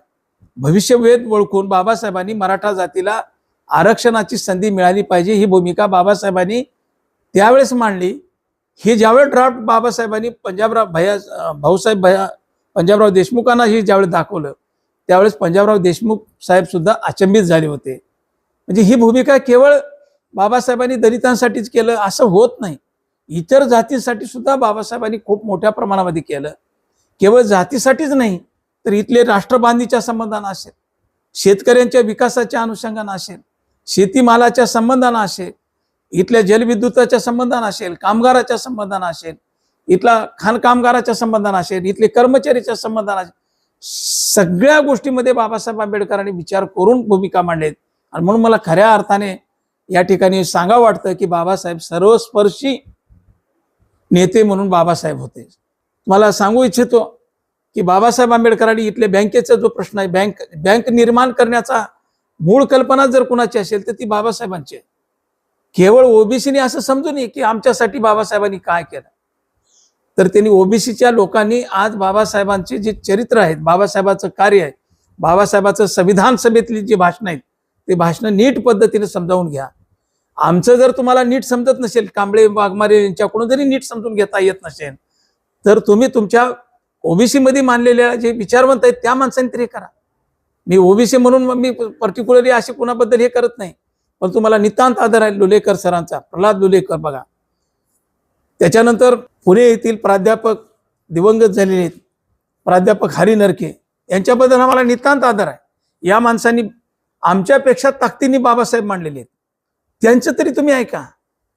भविष्यवेध ओळखून बाबासाहेबांनी मराठा जातीला आरक्षणाची संधी मिळाली पाहिजे ही भूमिका बाबासाहेबांनी त्यावेळेस मांडली. हे ज्यावेळेस ड्राफ्ट बाबासाहेबांनी पंजाबराव देशमुखांना हे ज्यावेळेस दाखवलं त्यावेळेस पंजाबराव देशमुख साहेब सुद्धा अचंबित झाले होते. म्हणजे ही भूमिका केवळ बाबासाहेबांनी दलितांसाठीच केलं असं होत नाही, इतर जातीसाठी सुद्धा बाबासाहेबांनी खूप मोठ्या प्रमाणामध्ये केलं. केवळ जातीसाठीच नाही तर इथले राष्ट्रबांधीच्या संबंधानं असेल, शेतकऱ्यांच्या विकासाच्या अनुषंगानं असेल, शेतीमालाच्या संबंधानं असेल, इथल्या जलविद्युताच्या संबंधानं असेल, कामगाराच्या संबंधानं असेल, इथला खाणकामगाराच्या संबंधानं असेल, इथले कर्मचारीच्या संबंधानं असेल, सगळ्या गोष्टीमध्ये बाबासाहेब आंबेडकरांनी विचार करून भूमिका मांडलेत. आणि म्हणून मला खऱ्या अर्थाने या ठिकाणी सांगावं वाटतं की बाबासाहेब सर्वस्पर्शी नेते म्हणून बाबासाहेब होते. मला सांगू इच्छितो की बाबासाहेब आंबेडकरांनी इथल्या बँकेचा जो प्रश्न आहे, बँक निर्माण करण्याचा मूळ कल्पना जर कुणाची असेल तर ती बाबासाहेबांची आहे. केवळ ओबीसीने असं समजू नये की आमच्यासाठी बाबासाहेबांनी काय केलं, तर त्यांनी ओबीसीच्या लोकांनी आज बाबासाहेबांचे जे चरित्र आहेत, बाबासाहेबांचं कार्य आहे, बाबासाहेबांचं संविधान सभेतली जी भाषणं आहेत ते भाषणं नीट पद्धतीने समजावून घ्या. आमचं जर तुम्हाला नीट समजत नसेल, कांबळे वाघमारे यांच्याकडून जरी नीट समजून घेता येत नसेल तर तुम्ही तुमच्या ओबीसी मध्ये मानलेल्या जे विचारवंत आहेत त्या माणसांनी तरी करा. मी ओबीसी म्हणून मी पर्टिक्युलरली असे कुणाबद्दल हे करत नाही, पण तुम्हाला नितांत आदर आहे लुलेकर सरांचा, प्रल्हाद लुलेकर बघा. त्याच्यानंतर पुणे येथील प्राध्यापक दिवंगत झालेले आहेत प्राध्यापक हरी नरके, यांच्याबद्दल आम्हाला नितांत आदर आहे. या माणसांनी आमच्यापेक्षा ताकदीने बाबासाहेब मांडलेले आहेत. त्यांचं तरी तुम्ही ऐका,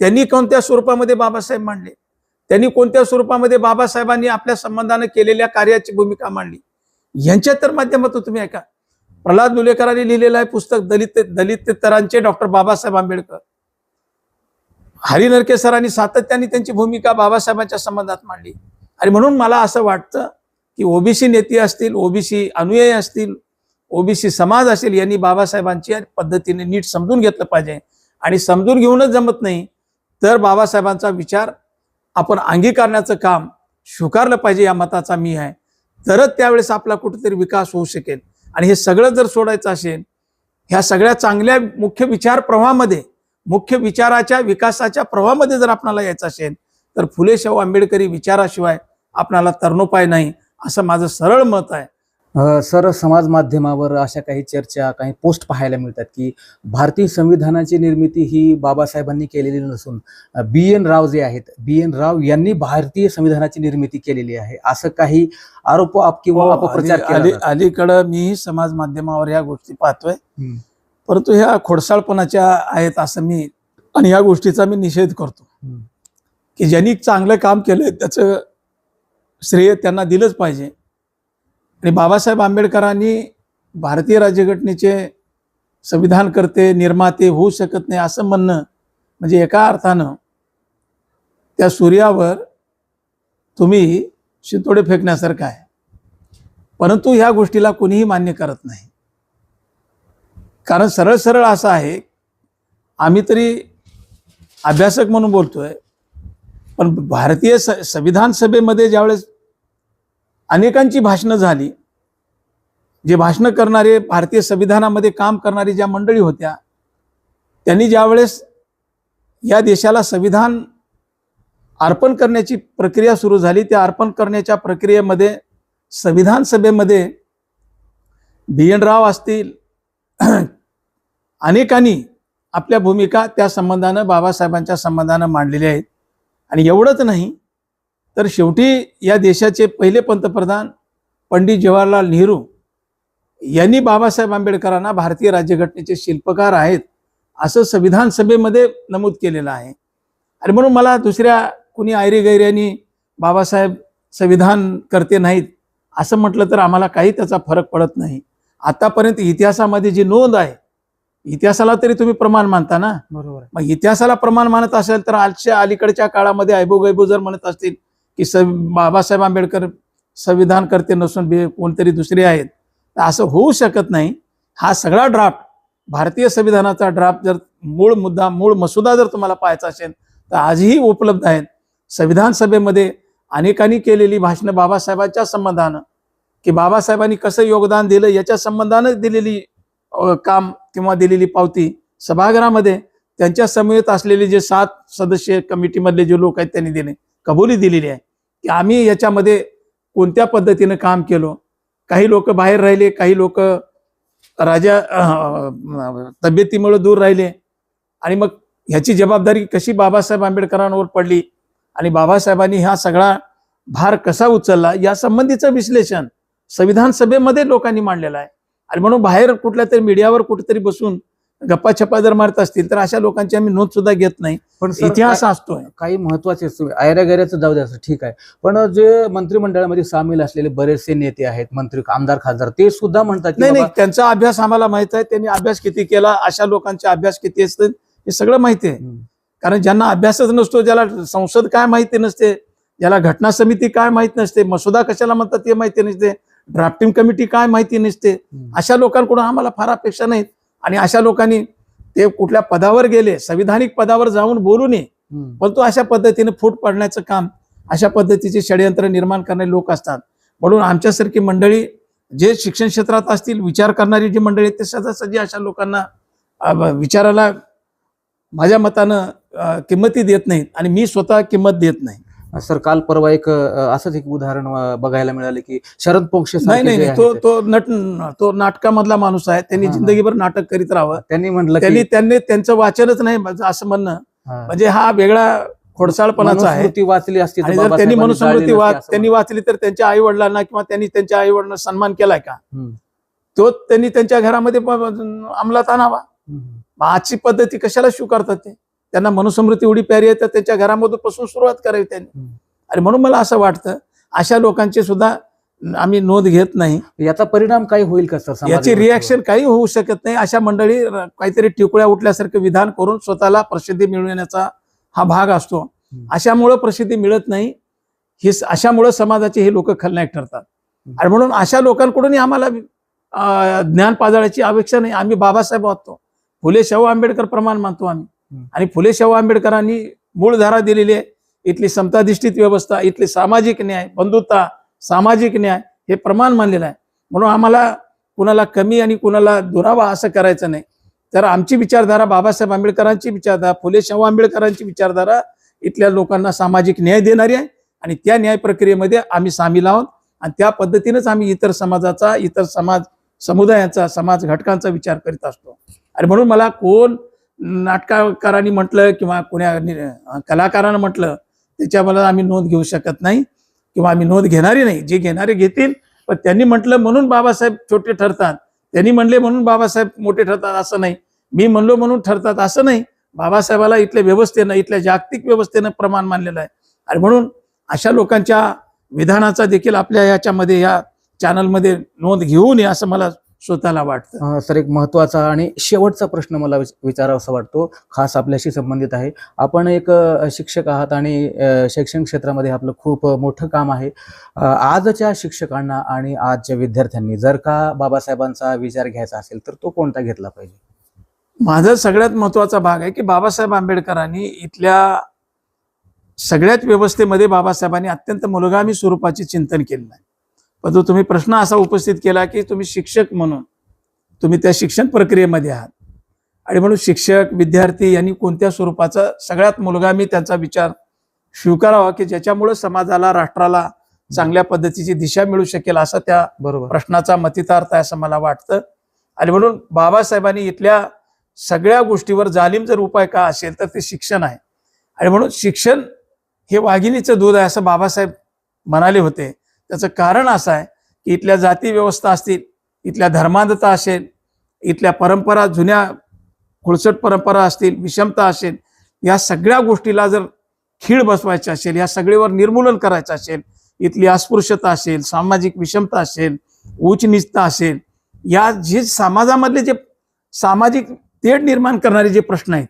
त्यांनी कोणत्या स्वरूपामध्ये बाबासाहेब मांडले, त्यांनी कोणत्या स्वरूपामध्ये बाबासाहेबांनी आपल्या संबंधाने केलेल्या कार्याची भूमिका मांडली, यांच्या तर माध्यमातून तुम्ही ऐका. प्रल्हाद लुलेकरांनी लिहिलेलं आहे पुस्तक दलितेतरांचे डॉक्टर बाबासाहेब आंबेडकर. हरी नरके सरांनी सातत्याने त्यांची भूमिका बाबासाहेबांच्या संबंधात मांडली. आणि म्हणून मला असं वाटतं की ओबीसी नेते असतील, ओबीसी अनुयायी असतील, ओबीसी समाज असेल, यांनी बाबासाहेबांची पद्धतीने नीट समजून घेतलं पाहिजे. आणि समजून घेऊनच जमत नाही तर बाबासाहेबांचा विचार आपण अंगीकारण्याचं काम स्वीकारलं पाहिजे, या मताचा मी आहे. तरच त्यावेळेस आपला कुठेतरी विकास होऊ शकेल. आणि हे सगळं जर सोडायचं असेल, ह्या सगळ्या चांगल्या मुख्य विचार प्रवाहामध्ये, मुख्य विचाराच्या विकासाच्या प्रवाहामध्ये जर आपल्याला यायचं असेल तर फुले शाहू आंबेडकरी विचाराशिवाय आपल्याला तरणोपाय नाही, असं माझं सरळ मत आहे. सर, समाज माध्यमावर अशा काही चर्चा, काही पोस्ट पाहायला मिळतात की भारतीय संविधानाची निर्मिती ही बाबासाहेबांनी केलेली नसून BN राव जे आहेत, BN राव यांनी भारतीय संविधानाची निर्मिती केलेली आहे, असं काही आरोप किंवा अपप्रचार केला. अलीकडं मी समाज माध्यमावर ह्या गोष्टी पाहतोय, परंतु ह्या खोडसाळपणाच्या आहेत असं मी, आणि ह्या गोष्टीचा मी निषेध करतो की ज्यांनी चांगलं काम केलंय त्याचं श्रेय त्यांना दिलंच पाहिजे. आणि बाबासाहेब आंबेडकरांनी भारतीय राज्यघटनेचे संविधानकर्ते, निर्माते होऊ शकत नाही असं म्हणणं म्हणजे एका अर्थानं त्या सूर्यावर तुम्ही शितोडे फेकण्यासारखं आहे. परंतु ह्या गोष्टीला कोणीही मान्य करत नाही, कारण सरळ सरळ असं आहे, आम्ही तरी अभ्यासक म्हणून बोलतोय, पण भारतीय संविधान सभेमध्ये ज्यावेळेस अनेकांची भाषणं झाली, जे भाषणं करणारे भारतीय संविधानामध्ये काम करणारी ज्या मंडळी होत्या, त्यांनी ज्यावेळेस या देशाला संविधान अर्पण करण्याची प्रक्रिया सुरू झाली, त्या अर्पण करण्याच्या प्रक्रियेमध्ये संविधान सभेमध्ये BN राव असतील, अनेकांनी आपल्या भूमिका त्या संबंधानं बाबासाहेबांच्या संबंधानं मांडलेल्या आहेत. आणि एवढंच नाही तर शेवटी या देशाचे पहिले पंतप्रधान पंडित जवाहरलाल नेहरू यांनी बाबासाहेब आंबेडकरांना भारतीय राज्यघटनेचे शिल्पकार आहेत असं संविधान सभेमध्ये नमूद केलेलं आहे. आणि म्हणून मला दुसऱ्या कुणी ऐरेगैऱ्यांनी बाबासाहेब संविधान करते नाहीत असं म्हटलं तर आम्हाला काही त्याचा फरक पडत नाही. आतापर्यंत इतिहासामध्ये जी नोंद आहे, इतिहासाला तरी तुम्ही प्रमाण मानता ना, बरोबर. मग इतिहासाला प्रमाण मानत असेल तर आजच्या अलीकडच्या काळामध्ये ऐबोगैबो जर म्हणत असतील की बाबासाहेब आंबेडकर संविधान करते नसून कोणतरी दुसरे आहेत, तर असं होऊ शकत नाही. हा सगळा ड्राफ्ट, भारतीय संविधानाचा ड्राफ्ट जर मूळ मसुदा जर तुम्हाला पाहायचा असेल तर आजही उपलब्ध आहेत. संविधान सभेमध्ये अनेकांनी केलेली भाषणं बाबासाहेबांच्या संबंधानं, की बाबासाहेबांनी कसं योगदान दिलं याच्या संबंधानं दिलेली काम किंवा दिलेली पावती सभागृहामध्ये त्यांच्या समवेत असलेले जे 7 सदस्य कमिटीमधले जे लोक आहेत त्यांनी दिले, कबुली दिलेली आहे की आम्ही याच्यामध्ये कोणत्या पद्धतीनं काम केलो. काही लोक बाहेर राहिले, काही लोक तब्येतीमुळे दूर राहिले आणि मग ह्याची जबाबदारी कशी बाबासाहेब आंबेडकरांवर पडली आणि बाबासाहेबांनी हा सगळा भार कसा उचलला या संबंधीचं विश्लेषण संविधान सभेमध्ये लोकांनी मांडलेलं आहे. आणि म्हणून बाहेर कुठल्या तरी मीडियावर कुठेतरी बसून गप्पा छप्पा जर मारत असतील तर अशा लोकांची आम्ही नोंद सुद्धा घेत नाही. पण सर, इतिहास असतोय. काही महत्वाचे आयऱ्या गैऱ्याचं जाऊ द्यायचं ठीक आहे, पण जे मंत्रिमंडळामध्ये सामील असलेले बरेचसे नेते आहेत, मंत्री, आमदार, खासदार, ते सुद्धा म्हणतात की नाही, त्यांचा अभ्यास आम्हाला माहित आहे. त्यांनी अभ्यास किती केला, अशा लोकांचा अभ्यास किती असतात हे सगळं माहिती आहे. कारण ज्यांना अभ्यासच नसतो, ज्याला संसद काय माहिती नसते, ज्याला घटना समिती काय माहित नसते, मसुदा कशाला म्हणतात ते माहिती नसते, ड्राफ्टिंग कमिटी काय माहिती नसते, अशा लोकांकडून आम्हाला फार अपेक्षा नाहीत. आणि अशा लोकांनी ते कुठल्या पदावर गेले, संविधानिक पदावर जाऊन बोलू नये, परंतु अशा पद्धतीने फूट पडण्याचं काम, अशा पद्धतीचे षडयंत्र निर्माण करणारे लोक असतात. म्हणून आमच्यासारखी मंडळी जे शिक्षण क्षेत्रात असतील, विचार करणारी जी मंडळी ते सहजासहजी अशा लोकांना विचाराला माझ्या मतानं किंमती देत नाहीत आणि मी स्वतः किंमत देत नाही. सर, काल परवा एक असंच एक उदाहरण बघायला मिळालं की शरद पोंक्षे नाही, तो नाटकामधला माणूस आहे. त्यांनी जिंदगीभर नाटक करीत राहावं. त्यांनी म्हटलं त्यांनी त्यांचं वाचनच नाही असं म्हणणं म्हणजे हा वेगळा खोडसाळपणाचा आहे. वाचली असती आणि जर त्यांनी मनुस्मृती त्यांनी वाचली तर त्यांच्या आई वडिलांना किंवा त्यांनी त्यांच्या आई वडिलांना सन्मान केलाय का, तो त्यांनी त्यांच्या घरामध्ये अंमलात आणावा. आजची पद्धती कशाला स्वीकारतात ते? त्यांना मनुस्मृती एवढी प्यारी आहे तर त्यांच्या घरामधून पासून सुरुवात करावी त्यांनी. आणि म्हणून मला असं वाटतं अशा लोकांची सुद्धा आम्ही नोंद घेत नाही. याचा परिणाम काही होईल का सर? याची रिॲक्शन काही होऊ शकत नाही. अशा मंडळी काहीतरी टिकुळ्या उठल्यासारखं विधान करून स्वतःला प्रसिद्धी मिळवण्याचा हा भाग असतो. अशामुळं प्रसिद्धी मिळत नाही, ही अशामुळं समाजाचे हे लोक खलनायक ठरतात. आणि म्हणून अशा लोकांकडूनही आम्हाला ज्ञान पाजळायची अपेक्षा नाही. आम्ही बाबासाहेब वाचतो, फुले शाहू आंबेडकर प्रमाण मानतो आम्ही. आणि फुले शाहू आंबेडकरांनी मूळ धारा दिलेली आहे. इथली समताधिष्ठित व्यवस्था, इथली सामाजिक न्याय, बंधुता, सामाजिक न्याय हे प्रमाण मानलेलं आहे. म्हणून आम्हाला कुणाला कमी आणि कुणाला दुरावा असं करायचं नाही. तर आमची विचारधारा बाबासाहेब आंबेडकरांची विचारधारा, फुले शाहू आंबेडकरांची विचारधारा इथल्या लोकांना सामाजिक न्याय देणारी आहे आणि त्या न्याय प्रक्रियेमध्ये आम्ही सामील आहोत. आणि त्या पद्धतीनेच आम्ही इतर समाजाचा, इतर समाज समुदायाचा, समाज घटकांचा विचार करीत असतो. आणि म्हणून मला कोण नाटककारांनी म्हटलं किंवा कोण्या कलाकारानं म्हटलं त्याच्या मला आम्ही नोंद घेऊ शकत नाही किंवा आम्ही नोंद घेणारी नाही. जे घेणारे घेतील, पण त्यांनी म्हटलं म्हणून बाबासाहेब छोटे ठरतात, त्यांनी म्हणले म्हणून बाबासाहेब मोठे ठरतात असं नाही, मी म्हणलो म्हणून ठरतात असं नाही. बाबासाहेबाला इथल्या व्यवस्थेनं, इथल्या जागतिक व्यवस्थेनं प्रमाण मानलेलं आहे. आणि म्हणून अशा लोकांच्या विधानाचा देखील आपल्या याच्यामध्ये, या चॅनलमध्ये नोंद घेऊ नये असं मला स्वतःला वाटतं. सर, एक महत्वाचा आणि शेवटचा प्रश्न मला विचारावासा वाटतो, खास आपल्याशी संबंधित आहे. आपण एक शिक्षक आहात आणि शैक्षणिक क्षेत्रामध्ये आपलं खूप मोठं काम आहे. आजच्या शिक्षकांना आणि आजच्या विद्यार्थ्यांनी जर का बाबासाहेबांचा विचार घ्यायचा असेल तर तो कोणता घेतला पाहिजे? माझा सगळ्यात महत्वाचा भाग आहे की बाबासाहेब आंबेडकरांनी इथल्या सगळ्याच व्यवस्थेमध्ये बाबासाहेबांनी अत्यंत मूलगामी स्वरूपाचे चिंतन केलेलं आहे. पण तुम्ही प्रश्न असा उपस्थित केला की तुम्ही शिक्षक म्हणून तुम्ही त्या शिक्षण प्रक्रियेमध्ये आहात आणि म्हणून शिक्षक, विद्यार्थी यांनी कोणत्या स्वरूपाचा सगळ्यात मूलगामी त्यांचा विचार स्वीकारावा की ज्याच्यामुळे समाजाला, राष्ट्राला चांगल्या पद्धतीची दिशा मिळू शकेल, असा त्या प्रश्नाचा मतितार्थ आहे असं मला वाटतं. आणि म्हणून बाबासाहेबांनी इथल्या सगळ्या गोष्टीवर जालिम जर उपाय का असेल तर ते शिक्षण आहे. आणि म्हणून शिक्षण हे वाघिणीचं दूध आहे असं बाबासाहेब म्हणाले होते. त्याचं कारण असं आहे की इथल्या जाती व्यवस्था असतील, इथल्या धर्मांधता असेल, इथल्या परंपरा, जुन्या खुळसट परंपरा असतील, विषमता असेल, या सगळ्या गोष्टीला जर खीळ बसवायची असेल, या सगळीवर निर्मूलन करायचं असेल, इथली अस्पृश्यता असेल, सामाजिक विषमता असेल, उच्च नीचता असेल, या जे समाजामधले जे सामाजिक तेढ निर्माण करणारे जे प्रश्न आहेत,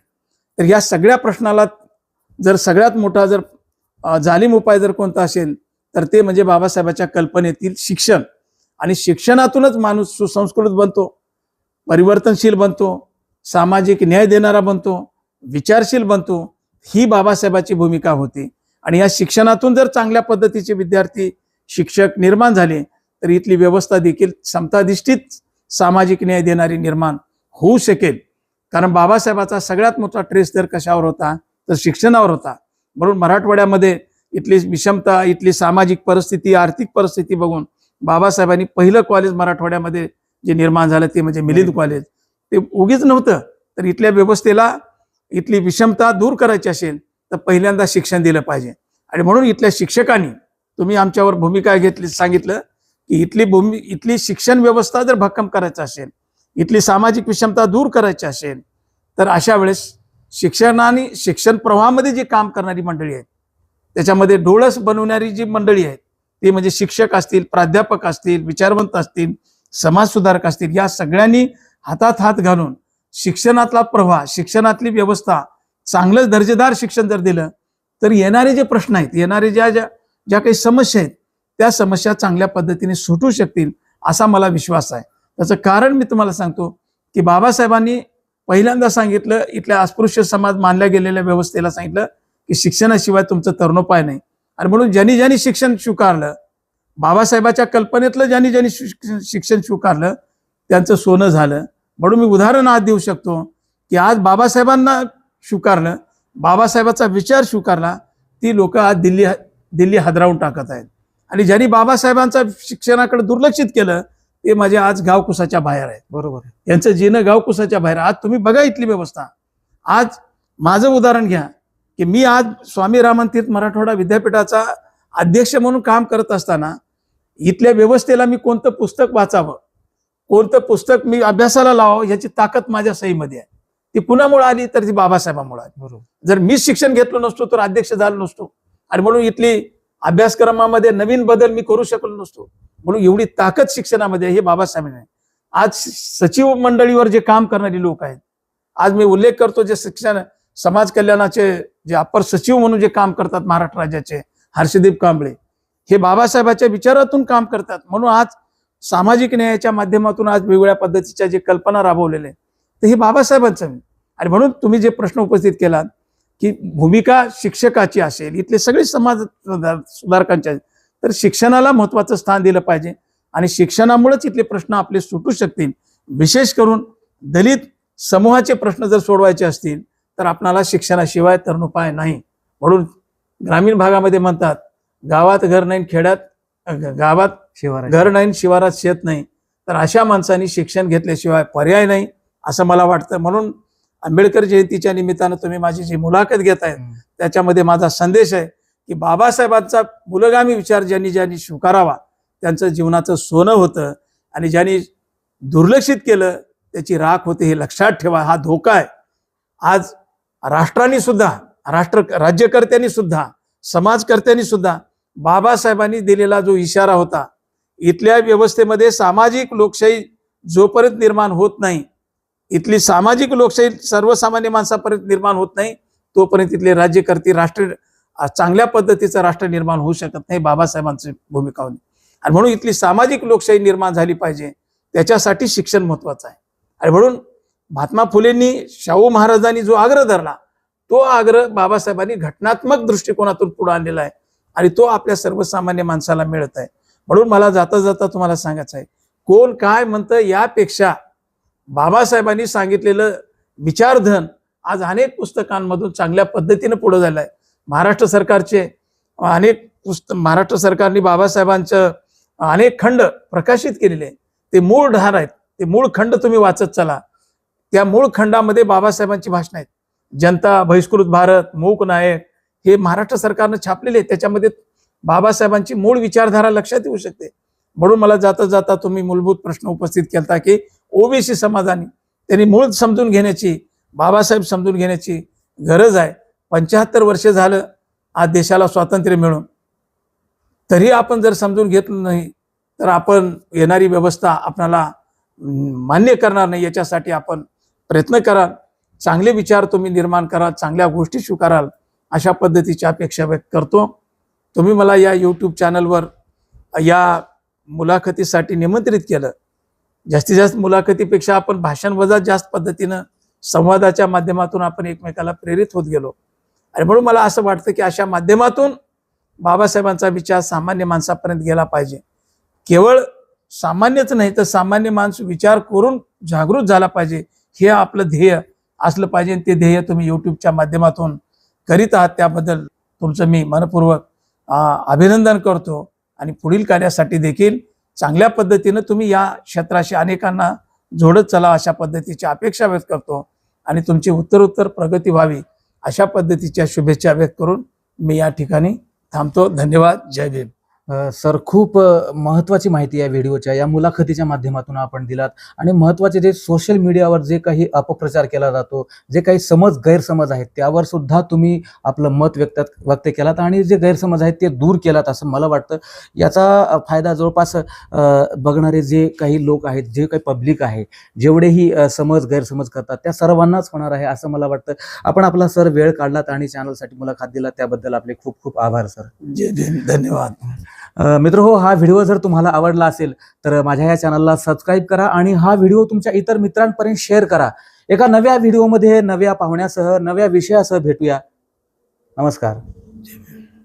तर या सगळ्या प्रश्नाला जर सगळ्यात मोठा जर जालिम उपाय जर कोणता असेल तर ते म्हणजे बाबासाहेबांच्या कल्पनेतील शिक्षण. आणि शिक्षणातूनच माणूस सुसंस्कृत बनतो, परिवर्तनशील बनतो, सामाजिक न्याय देणारा बनतो, विचारशील बनतो. ही बाबासाहेबांची भूमिका होती. आणि या शिक्षणातून जर चांगल्या पद्धतीचे विद्यार्थी शिक्षक निर्माण झाले तर इथली व्यवस्था देखील समताधिष्ठित सामाजिक न्याय देणारी निर्माण होऊ शकेल. कारण बाबासाहेबाचा सगळ्यात मोठा ट्रेस जर कशावर होता तर शिक्षणावर होता. म्हणून मराठवाड्यामध्ये इथली विषमता, इथली सामाजिक परिस्थिती, आर्थिक परिस्थिती बघून बाबासाहेबांनी पहिलं कॉलेज मराठवाड्यामध्ये जे निर्माण झालं ते म्हणजे मिलिंद कॉलेज. ते उगीच नव्हतं, तर इथल्या व्यवस्थेला इथली विषमता दूर करायची असेल तर पहिल्यांदा शिक्षण दिलं पाहिजे. आणि म्हणून इथल्या शिक्षकांनी, तुम्ही आमच्यावर भूमिका घेतली, सांगितलं की इथली शिक्षण व्यवस्था जर भक्कम करायचं असेल, इथली सामाजिक विषमता दूर करायची असेल तर अशा वेळेस शिक्षण प्रवाहामध्ये जे काम करणारी मंडळी आहेत, त्याच्यामध्ये डोळस बनवणारी जी मंडळी आहेत ती म्हणजे शिक्षक असतील, प्राध्यापक असतील, विचारवंत असतील, समाजसुधारक असतील, या सगळ्यांनी हातात हात घालून शिक्षणातला प्रवाह, शिक्षणातली व्यवस्था, चांगलं दर्जेदार शिक्षण जर दिलं तर येणारे जे प्रश्न आहेत, येणारे ज्या काही समस्या आहेत त्या समस्या चांगल्या पद्धतीने सुटू शकतील असा मला विश्वास आहे. त्याचं कारण मी तुम्हाला सांगतो की बाबासाहेबांनी पहिल्यांदा सांगितलं, इथल्या अस्पृश्य समाज मानल्या गेलेल्या व्यवस्थेला सांगितलं की शिक्षणाशिवाय तुमचं तरणोपाय नाही. आणि म्हणून ज्यांनी शिक्षण स्वीकारलं, बाबासाहेबाच्या कल्पनेतलं ज्यांनी शिक्षण स्वीकारलं त्यांचं सोनं झालं. म्हणून मी उदाहरण आज देऊ शकतो की आज बाबासाहेबांना स्वीकारलं, बाबासाहेबाचा विचार स्वीकारला, ती लोक आज दिल्ली हादरावून टाकत आहेत. आणि ज्यांनी बाबासाहेबांच्या शिक्षणाकडे दुर्लक्षित केलं ते माझे आज गावकुसाच्या बाहेर आहेत. बरोबर. यांचं जीणं गावकुसाच्या बाहेर. आज तुम्ही बघा इथली व्यवस्था. आज माझं उदाहरण घ्या की मी आज स्वामी रामन तीर्थ मराठवाडा विद्यापीठाचा अध्यक्ष म्हणून काम करत असताना इथल्या व्यवस्थेला मी कोणतं पुस्तक वाचावं, कोणतं पुस्तक मी अभ्यासाला लावावं याची ताकद माझ्या सहीमध्ये आहे. ती कुणामुळे आली तर ती बाबासाहेबांमुळे आली. बरोबर. जर मी शिक्षण घेतलो नसतो तर अध्यक्ष झालो नसतो. आणि म्हणून इथली अभ्यासक्रमामध्ये नवीन बदल मी करू शकलो नसतो. म्हणून एवढी ताकद शिक्षणामध्ये हे बाबासाहेबांनी. आज सचिव मंडळीवर जे काम करणारी लोक आहेत, आज मी उल्लेख करतो जे शिक्षण समाज कल्याणाचे जे अपर सचिव म्हणून जे काम करतात महाराष्ट्र राज्याचे, हर्षदीप कांबळे, हे बाबासाहेबाच्या विचारातून काम करतात. म्हणून आज सामाजिक न्यायाच्या माध्यमातून आज वेगवेगळ्या पद्धतीच्या जे कल्पना राबवलेल्या तर हे बाबासाहेबांचं. आणि म्हणून तुम्ही जे प्रश्न उपस्थित केलात की भूमिका शिक्षकाची असेल, इथले सगळे समाज सुधारकांच्या, तर शिक्षणाला महत्वाचं स्थान दिलं पाहिजे. आणि शिक्षणामुळेच इथले प्रश्न आपले सुटू शकतील. विशेष करून दलित समूहाचे प्रश्न जर सोडवायचे असतील तर आपणाला शिक्षणाशिवाय तरणोपाय नाही. म्हणून ग्रामीण भागामध्ये म्हणतात गावात घर नाही, गावात घर नाही, शिवारात शेत नाही. तर अशा माणसांनी शिक्षण घेतल्याशिवाय पर्याय नाही असं मला वाटतं. म्हणून आंबेडकर जयंतीच्या निमित्तानं तुम्ही माझी जी मुलाखत घेत आहेत त्याच्यामध्ये माझा संदेश आहे की बाबासाहेबांचा मूलगामी विचार ज्यांनी स्वीकारावा त्यांचं जीवनाचं सोनं होतं. आणि ज्यांनी दुर्लक्षित केलं त्याची राख होते, हे लक्षात ठेवा. हा धोका आहे. आज राष्ट्रांनी सुद्धा, राज्यकर्त्यांनी सुद्धा, समाजकर्त्यांनी सुद्धा बाबासाहेबांनी दिलेला जो इशारा होता, इथल्या व्यवस्थेमध्ये सामाजिक लोकशाही जोपर्यंत निर्माण होत नाही, इथली सामाजिक लोकशाही सर्वसामान्य माणसापर्यंत निर्माण होत नाही तोपर्यंत इथले राज्यकर्ते चांगल्या पद्धतीचं राष्ट्र निर्माण होऊ शकत नाही. बाबासाहेबांची भूमिका होती. आणि म्हणून इथली सामाजिक लोकशाही निर्माण झाली पाहिजे, त्याच्यासाठी शिक्षण महत्वाचं आहे. आणि म्हणून महात्मा फुलेंनी, शाहू महाराजांनी जो आग्रह धरला तो आग्रह बाबासाहेबांनी घटनात्मक दृष्टिकोनातून पुढे आणलेला आहे आणि तो आपल्या सर्वसामान्य माणसाला मिळत आहे. म्हणून मला जाता जाता तुम्हाला सांगायचं आहे, कोण काय म्हणतं यापेक्षा बाबासाहेबांनी सांगितलेलं विचारधन आज अनेक पुस्तकांमधून चांगल्या पद्धतीने पुढे झालं आहे. महाराष्ट्र सरकारने बाबासाहेबांचं अनेक खंड प्रकाशित केलेले. ते मूळ धार आहेत, ते मूळ खंड तुम्ही वाचत चला. त्या मूळ खंडामध्ये बाबासाहेबांची भाषणं आहेत. जनता, बहिष्कृत भारत, मूक नायक, हे महाराष्ट्र सरकारनं छापलेले आहेत. त्याच्यामध्ये बाबासाहेबांची मूळ विचारधारा लक्षात येऊ शकते. म्हणून मला जाता जाता तुम्ही मूलभूत प्रश्न उपस्थित केलता की ओबीसी समाजाने त्यांनी मूळ समजून घेण्याची, बाबासाहेब समजून घेण्याची गरज आहे. 75 वर्ष झालं आज देशाला स्वातंत्र्य मिळून, तरी आपण जर समजून घेतलं नाही तर आपण येणारी व्यवस्था आपणाला मान्य करणार नाही. याच्यासाठी आपण प्रयत्न कराल, चांगले विचार तुम्ही निर्माण कराल, चांगल्या गोष्टी स्वीकाराल, अशा पद्धतीची अपेक्षा व्यक्त करतो. तुम्ही मला या यूट्यूब चॅनलवर या मुलाखतीसाठी निमंत्रित केलं. जास्तीत जास्त मुलाखतीपेक्षा आपण भाषण वजा जास्त पद्धतीनं संवादाच्या माध्यमातून आपण एकमेकाला प्रेरित होत गेलो. आणि म्हणून मला असं वाटतं की अशा माध्यमातून बाबासाहेबांचा विचार सामान्य माणसापर्यंत गेला पाहिजे. केवळ सामान्यच नाही तर सामान्य माणूस विचार करून जागृत झाला पाहिजे, हे आपलं ध्येय असलं पाहिजे. आणि ते ध्येय तुम्ही यूट्यूबच्या माध्यमातून करीत आहात, त्याबद्दल तुमचं मी मनपूर्वक अभिनंदन करतो. आणि पुढील कार्यासाठी देखील चांगल्या पद्धतीनं तुम्ही या क्षेत्राशी अनेकांना जोडत चला अशा पद्धतीची अपेक्षा व्यक्त करतो. आणि तुमची उत्तरोत्तर प्रगती व्हावी अशा पद्धतीच्या शुभेच्छा व्यक्त करून मी या ठिकाणी थांबतो. धन्यवाद. जय भीम. सर, खूप महत्त्वाची माहिती या व्हिडिओच्या या मुलाखतीच्या माध्यमातून आपण दिलात. आणि महत्त्वाचे जे सोशल मीडियावर जे काही अपप्रचार केला जातो, जे काही गैरसमज आहेत, त्यावर सुद्धा तुम्ही आपलं मत व्यक्त केलात आणि जे गैरसमज आहेत ते दूर केलात असं मला वाटतं. याचा फायदा जवळपास बघणारे जे काही लोक आहेत, जे काही पब्लिक आहे, जेवढेही गैरसमज करतात त्या सर्वांनाच होणार आहे असं मला वाटतं. आपण आपला सर वेळ काढलात आणि चॅनलसाठी मुलाखत दिला त्याबद्दल आपले खूप खूप आभार सर. जय भीम. धन्यवाद. मित्र हो, हा व्हिडिओ जर तुम्हाला आवडला असेल तर माझ्या या चॅनलला सबस्क्राईब करा आणि हा व्हिडिओ तुमच्या इतर मित्रांपर्यंत शेअर करा. एका नव्या व्हिडिओमध्ये नव्या पाहुण्यासह नव्या विषयासह भेटूया. नमस्कार. जय भीम.